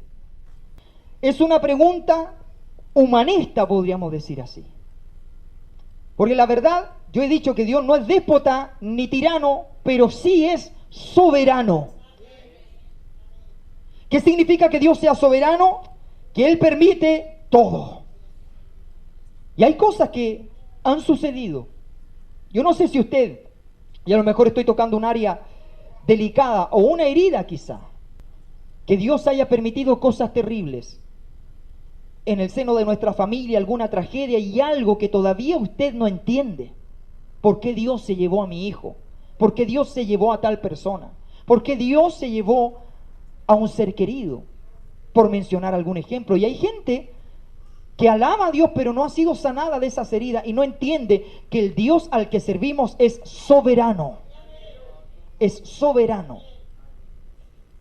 Es una pregunta humanista, podríamos decir así. Porque la verdad, yo he dicho que Dios no es déspota ni tirano, pero sí es soberano. ¿Qué significa que Dios sea soberano? Que Él permite todo. Y hay cosas que han sucedido. Yo no sé si usted, y a lo mejor estoy tocando un área delicada o una herida quizá, que Dios haya permitido cosas terribles en el seno de nuestra familia, alguna tragedia y algo que todavía usted no entiende. ¿Por qué Dios se llevó a mi hijo? ¿Por qué Dios se llevó a tal persona? ¿Por qué Dios se llevó a un ser querido? Por mencionar algún ejemplo. Y hay gente que alaba a Dios pero no ha sido sanada de esas heridas y no entiende que el Dios al que servimos es soberano. Es soberano.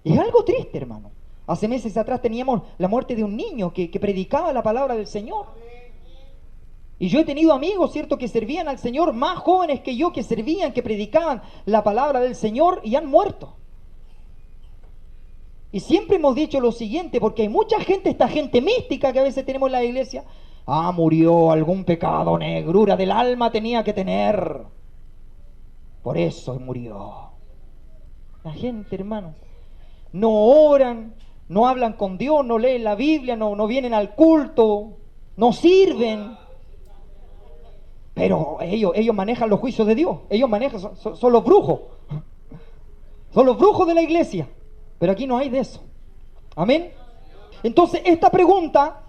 Y es algo triste, hermano. Hace meses atrás teníamos la muerte de un niño que predicaba la palabra del Señor. Y yo he tenido amigos, ¿cierto?, que servían al Señor, más jóvenes que yo, que servían, que predicaban la palabra del Señor y han muerto. Y siempre hemos dicho lo siguiente, porque hay mucha gente, esta gente mística que a veces tenemos en la iglesia, murió, algún pecado, negrura del alma tenía que tener, por eso murió. La gente, hermano, no oran, no hablan con Dios, no leen la Biblia, no vienen al culto, no sirven. Pero ellos manejan los juicios de Dios. Ellos manejan, son los brujos. Son los brujos de la iglesia. Pero aquí no hay de eso. Amén. Entonces esta pregunta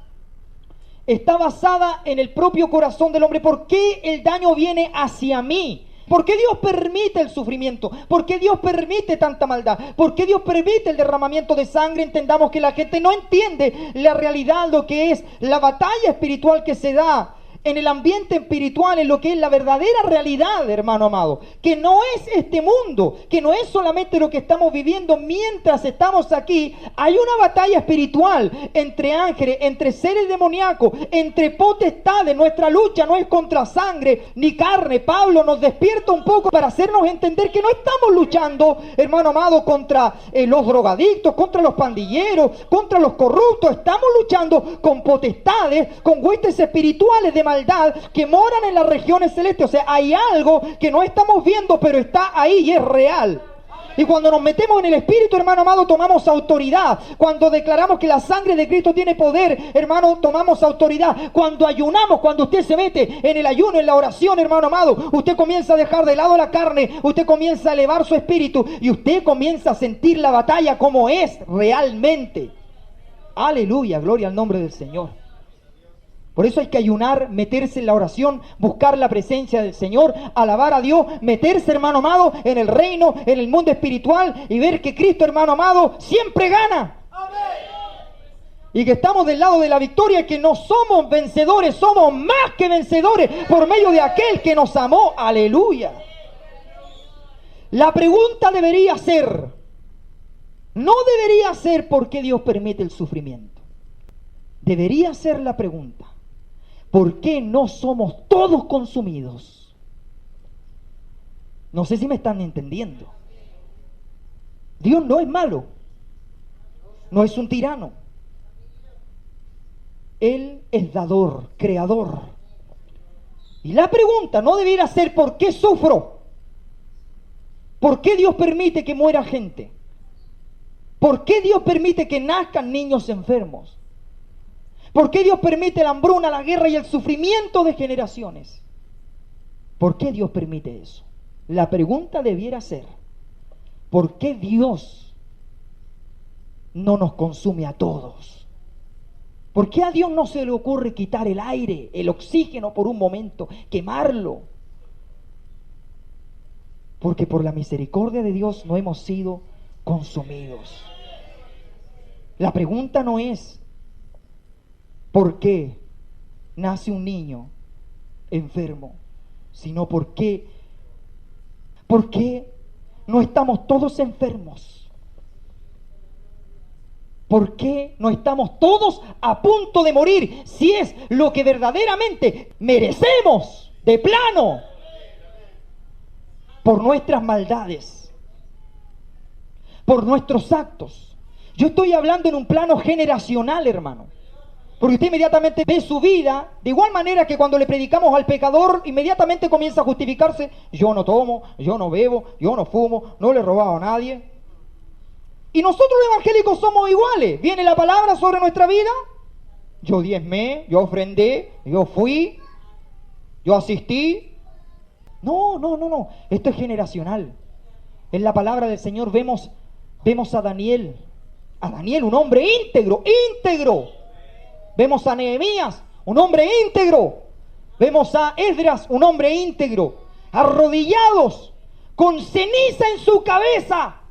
está basada en el propio corazón del hombre. ¿Por qué el daño viene hacia mí? ¿Por qué Dios permite el sufrimiento? ¿Por qué Dios permite tanta maldad? ¿Por qué Dios permite el derramamiento de sangre? Entendamos que la gente no entiende la realidad, lo que es la batalla espiritual que se da en el ambiente espiritual, en lo que es la verdadera realidad, hermano amado, que no es este mundo, que no es solamente lo que estamos viviendo mientras estamos aquí. Hay una batalla espiritual entre ángeles, entre seres demoníacos, entre potestades. Nuestra lucha no es contra sangre ni carne. Pablo nos despierta un poco para hacernos entender que no estamos luchando, hermano amado, contra los drogadictos, contra los pandilleros, contra los corruptos. Estamos luchando con potestades, con huestes espirituales de maldad que moran en las regiones celestes. O sea, hay algo que no estamos viendo, pero está ahí y es real. Y cuando nos metemos en el Espíritu, hermano amado, tomamos autoridad. Cuando declaramos que la sangre de Cristo tiene poder, hermano, tomamos autoridad. Cuando ayunamos, cuando usted se mete en el ayuno, en la oración, hermano amado, usted comienza a dejar de lado la carne, usted comienza a elevar su espíritu y usted comienza a sentir la batalla como es realmente. Aleluya, gloria al nombre del Señor. Por eso hay que ayunar, meterse en la oración, buscar la presencia del Señor, alabar a Dios, meterse, hermano amado, en el reino, en el mundo espiritual y ver que Cristo, hermano amado, siempre gana. Y que estamos del lado de la victoria, que no somos vencedores, somos más que vencedores por medio de aquel que nos amó. Aleluya. La pregunta debería ser, no debería ser por qué Dios permite el sufrimiento. Debería ser la pregunta, ¿por qué no somos todos consumidos? No sé si me están entendiendo. Dios no es malo, no es un tirano. Él es dador, creador. Y la pregunta no debiera ser ¿por qué sufro? ¿Por qué Dios permite que muera gente? ¿Por qué Dios permite que nazcan niños enfermos? ¿Por qué Dios permite la hambruna, la guerra y el sufrimiento de generaciones? ¿Por qué Dios permite eso? La pregunta debiera ser, ¿por qué Dios no nos consume a todos? ¿Por qué a Dios no se le ocurre quitar el aire, el oxígeno por un momento, quemarlo? Porque por la misericordia de Dios no hemos sido consumidos. La pregunta no es ¿por qué nace un niño enfermo? Sino ¿por qué no estamos todos enfermos? ¿Por qué no estamos todos a punto de morir? Si es lo que verdaderamente merecemos de plano por nuestras maldades, por nuestros actos. Yo estoy hablando en un plano generacional, hermano. Porque usted inmediatamente ve su vida, de igual manera que cuando le predicamos al pecador, inmediatamente comienza a justificarse. Yo no tomo, yo no bebo, yo no fumo, no le he robado a nadie. Y nosotros los evangélicos somos iguales. Viene la palabra sobre nuestra vida. Yo diezmé, yo ofrendé, yo fui, yo asistí. No. Esto es generacional. En la palabra del Señor vemos a Daniel, un hombre íntegro. Vemos a Nehemías, un hombre íntegro. Vemos a Esdras, un hombre íntegro, arrodillados, con ceniza en su cabeza,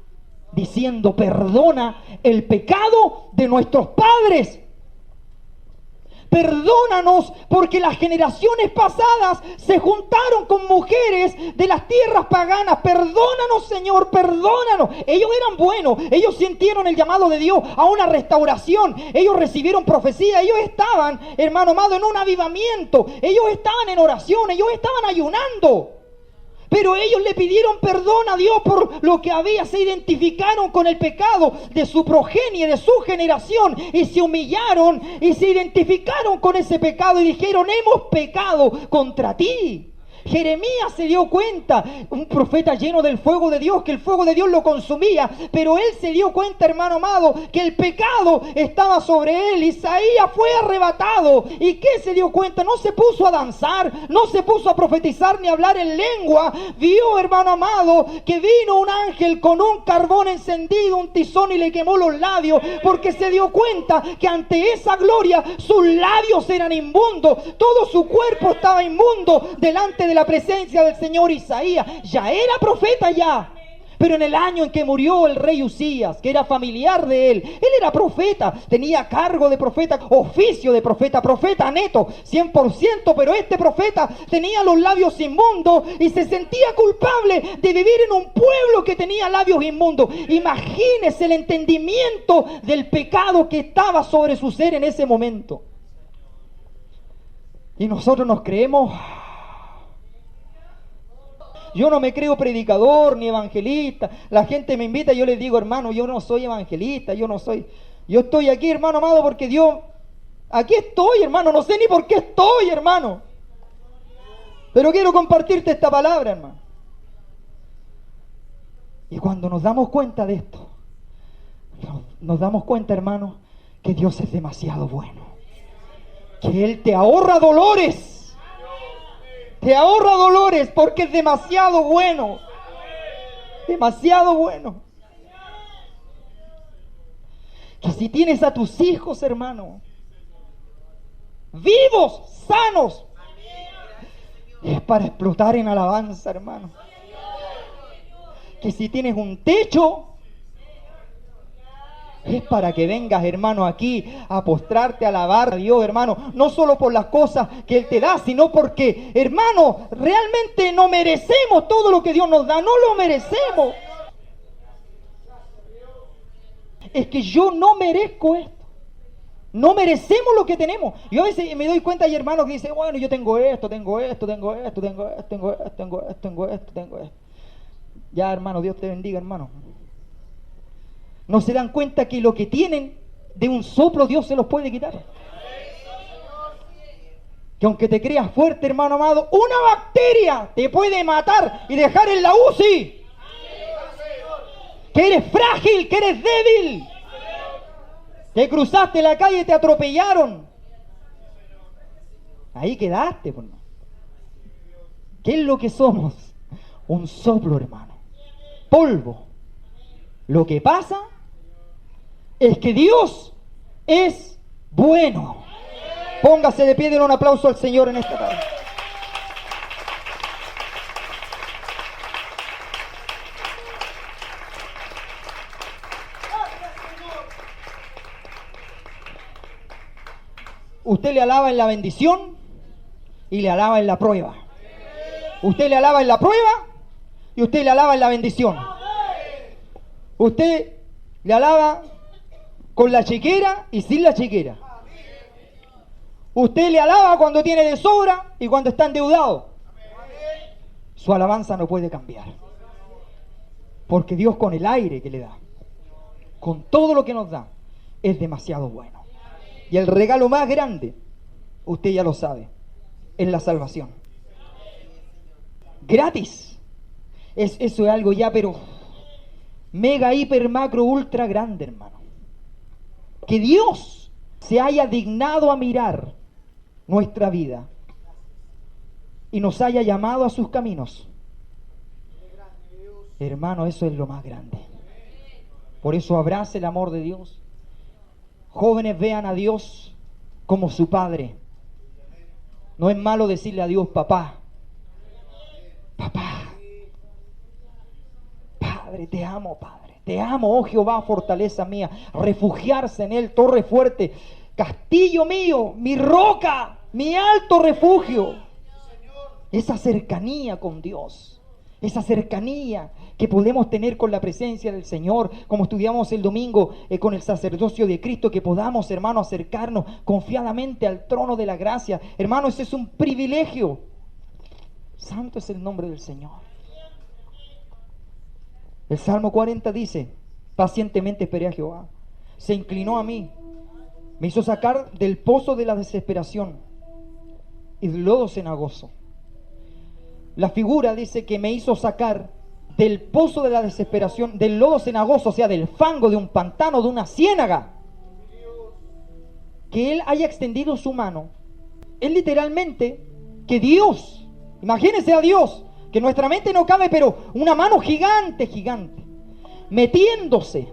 diciendo: perdona el pecado de nuestros padres. Perdónanos, porque las generaciones pasadas se juntaron con mujeres de las tierras paganas. Perdónanos, Señor, perdónanos. Ellos eran buenos, ellos sintieron el llamado de Dios a una restauración. Ellos recibieron profecía, ellos estaban, hermano amado, en un avivamiento. Ellos estaban en oración, ellos estaban ayunando. Pero ellos le pidieron perdón a Dios por lo que había, se identificaron con el pecado de su progenie, de su generación, y se humillaron y se identificaron con ese pecado y dijeron: hemos pecado contra ti. Jeremías se dio cuenta, un profeta lleno del fuego de Dios, que el fuego de Dios lo consumía, pero él se dio cuenta, hermano amado, que el pecado estaba sobre él. Isaías fue arrebatado. ¿Y qué se dio cuenta? No se puso a danzar, no se puso a profetizar ni a hablar en lengua. Vio, hermano amado, que vino un ángel con un carbón encendido, un tizón, y le quemó los labios, porque se dio cuenta que ante esa gloria sus labios eran inmundos, todo su cuerpo estaba inmundo delante de la presencia del Señor. Isaías ya era profeta ya, pero en el año en que murió el rey Usías, que era familiar de él era profeta, tenía cargo de profeta, oficio de profeta, profeta neto, 100%, pero este profeta tenía los labios inmundos y se sentía culpable de vivir en un pueblo que tenía labios inmundos. Imagínese el entendimiento del pecado que estaba sobre su ser en ese momento. Y nosotros nos creemos... Yo no me creo predicador ni evangelista. La gente me invita y yo les digo: hermano, yo no soy evangelista, yo estoy aquí, hermano amado, porque Dios, aquí estoy, hermano, no sé ni por qué estoy, hermano, pero quiero compartirte esta palabra, hermano. Y cuando nos damos cuenta de esto, nos damos cuenta, hermano, que Dios es demasiado bueno, que Él te ahorra dolores. Te ahorra dolores porque es demasiado bueno. Demasiado bueno. Que si tienes a tus hijos, hermano, vivos, sanos. Es para explotar en alabanza, hermano. Que si tienes un techo, es para que vengas, hermano, aquí a postrarte, a alabar a Dios, hermano. No solo por las cosas que Él te da, sino porque, hermano, realmente no merecemos todo lo que Dios nos da. No lo merecemos. Es que yo no merezco esto. No merecemos lo que tenemos. Yo a veces me doy cuenta, hay hermanos que dicen, bueno, yo tengo esto, tengo esto, tengo esto, tengo esto, tengo esto, tengo esto, tengo esto, tengo esto. Ya, hermano, Dios te bendiga, hermano. No se dan cuenta que lo que tienen, de un soplo Dios se los puede quitar. Que aunque te creas fuerte, hermano amado, una bacteria te puede matar y dejar en la UCI. Que eres frágil, que eres débil. Que cruzaste la calle y te atropellaron. Ahí quedaste, hermano. ¿Qué es lo que somos? Un soplo, hermano. Polvo. Lo que pasa es que Dios es bueno. Póngase de pie, denle un aplauso al Señor en esta tarde. Usted le alaba en la bendición y le alaba en la prueba. Usted le alaba en la prueba y usted le alaba en la bendición. Usted le alaba con la chequera y sin la chequera. Usted le alaba cuando tiene de sobra y cuando está endeudado. Su alabanza no puede cambiar. Porque Dios, con el aire que le da, con todo lo que nos da, es demasiado bueno. Y el regalo más grande, usted ya lo sabe, es la salvación. Gratis. Eso es algo ya, pero mega, hiper, macro, ultra grande, hermano. Que Dios se haya dignado a mirar nuestra vida y nos haya llamado a sus caminos. Hermano, eso es lo más grande. Por eso abrace el amor de Dios. Jóvenes, vean a Dios como su Padre. No es malo decirle a Dios, papá. Papá. Padre, te amo, Padre. Te amo, oh Jehová, fortaleza mía. Refugiarse en Él, torre fuerte. Castillo mío, mi roca, mi alto refugio. Esa cercanía con Dios. Esa cercanía que podemos tener con la presencia del Señor, como estudiamos el domingo con el sacerdocio de Cristo, que podamos, hermano, acercarnos confiadamente al trono de la gracia. Hermano, ese es un privilegio. Santo es el nombre del Señor. El Salmo 40 dice, pacientemente esperé a Jehová, se inclinó a mí, me hizo sacar del pozo de la desesperación y del lodo cenagoso. La figura dice que me hizo sacar del pozo de la desesperación, del lodo cenagoso, o sea, del fango, de un pantano, de una ciénaga. Que Él haya extendido su mano. Es literalmente que Dios, imagínense a Dios, que nuestra mente no cabe, pero una mano gigante, gigante, metiéndose,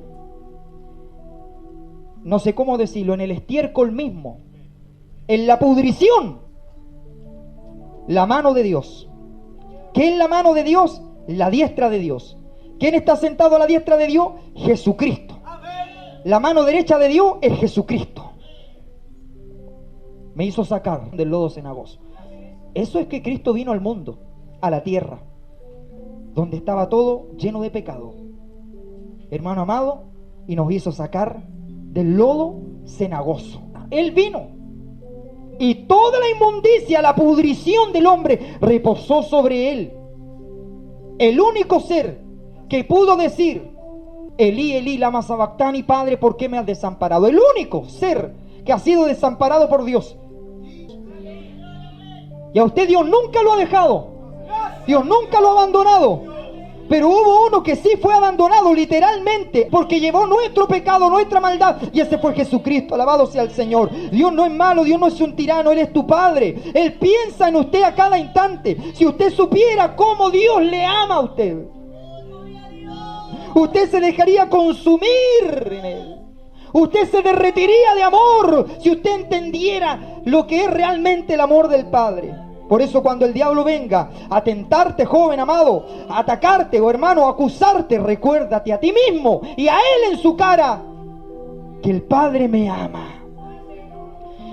no sé cómo decirlo, en el estiércol mismo, en la pudrición, la mano de Dios. ¿Qué es la mano de Dios? La diestra de Dios. ¿Quién está sentado a la diestra de Dios? Jesucristo. La mano derecha de Dios es Jesucristo. Me hizo sacar del lodo cenagoso. Eso es que Cristo vino al mundo, a la tierra, donde estaba todo lleno de pecado, hermano amado, y nos hizo sacar del lodo cenagoso. Él vino y toda la inmundicia, la pudrición del hombre reposó sobre Él. El único ser que pudo decir, Elí, Elí, lama sabactani, Padre, ¿por qué me has desamparado? El único ser que ha sido desamparado por Dios. Y a usted Dios nunca lo ha dejado, Dios nunca lo ha abandonado. Pero hubo uno que sí fue abandonado literalmente, porque llevó nuestro pecado, nuestra maldad, y ese fue Jesucristo. Alabado sea el Señor. Dios no es malo, Dios no es un tirano, Él es tu Padre. Él piensa en usted a cada instante. Si usted supiera cómo Dios le ama a usted, usted se dejaría consumir en Él. Usted se derretiría de amor si usted entendiera lo que es realmente el amor del Padre. Por eso cuando el diablo venga a tentarte, joven amado, a atacarte o hermano, a acusarte, recuérdate a ti mismo y a él en su cara que el Padre me ama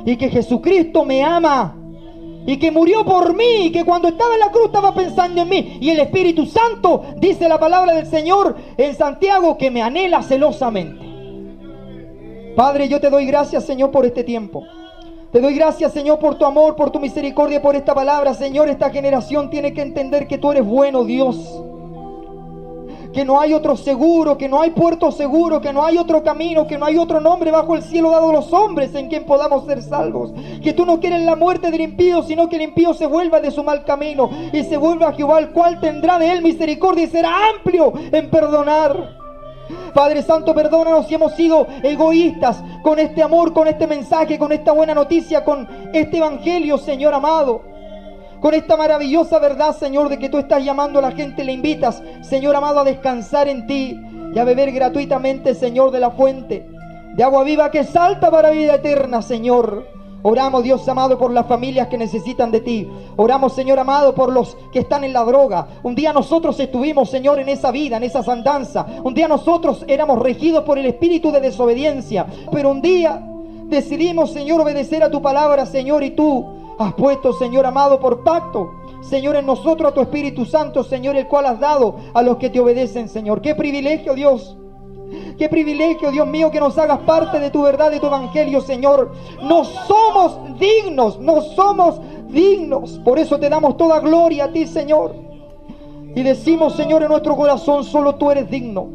y que Jesucristo me ama y que murió por mí y que cuando estaba en la cruz estaba pensando en mí, y el Espíritu Santo, dice la palabra del Señor en Santiago, que me anhela celosamente. Padre, yo te doy gracias, Señor, por este tiempo. Te doy gracias, Señor, por tu amor, por tu misericordia, por esta palabra. Señor, esta generación tiene que entender que tú eres bueno, Dios. Que no hay otro seguro, que no hay puerto seguro, que no hay otro camino, que no hay otro nombre bajo el cielo dado a los hombres en quien podamos ser salvos. Que tú no quieres la muerte del impío, sino que el impío se vuelva de su mal camino y se vuelva a Jehová, el cual tendrá de él misericordia y será amplio en perdonar. Padre Santo, perdónanos si hemos sido egoístas con este amor, con este mensaje, con esta buena noticia, con este evangelio, Señor amado, con esta maravillosa verdad, Señor, de que tú estás llamando a la gente, le invitas, Señor amado, a descansar en ti y a beber gratuitamente, Señor, de la fuente de agua viva que salta para vida eterna, Señor. Oramos, Dios amado, por las familias que necesitan de ti. Oramos, Señor amado, por los que están en la droga. Un día nosotros estuvimos, Señor, en esa vida, en esa andanza. Un día nosotros éramos regidos por el espíritu de desobediencia. Pero un día decidimos, Señor, obedecer a tu palabra, Señor. Y tú has puesto, Señor amado, por pacto, Señor, en nosotros a tu Espíritu Santo, Señor, el cual has dado a los que te obedecen, Señor. Qué privilegio, Dios. Qué privilegio, Dios mío, que nos hagas parte de tu verdad, de tu evangelio, Señor. No somos dignos, no somos dignos. Por eso te damos toda gloria a ti, Señor. Y decimos, Señor, en nuestro corazón, solo tú eres digno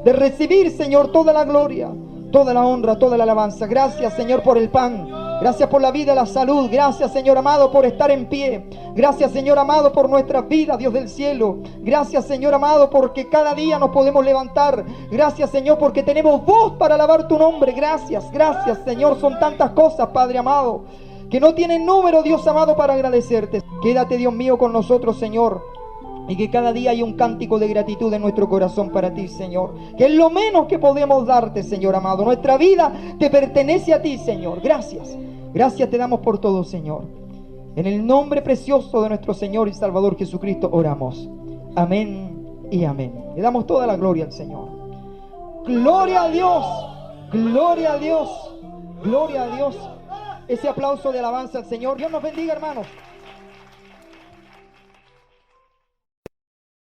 de recibir, Señor, toda la gloria, toda la honra, toda la alabanza. Gracias, Señor, por el pan. Gracias por la vida, la salud. Gracias, Señor amado, por estar en pie. Gracias, Señor amado, por nuestras vidas, Dios del cielo. Gracias, Señor amado, porque cada día nos podemos levantar. Gracias, Señor, porque tenemos voz para alabar tu nombre. Gracias, gracias, Señor. Son tantas cosas, Padre amado, que no tienen número, Dios amado, para agradecerte. Quédate, Dios mío, con nosotros, Señor. Y que cada día haya un cántico de gratitud en nuestro corazón para ti, Señor. Que es lo menos que podemos darte, Señor amado. Nuestra vida te pertenece a ti, Señor. Gracias. Gracias te damos por todo, Señor. En el nombre precioso de nuestro Señor y Salvador Jesucristo oramos. Amén y amén. Le damos toda la gloria al Señor. Gloria a Dios. Gloria a Dios. Gloria a Dios. Ese aplauso de alabanza al Señor. Dios nos bendiga, hermanos.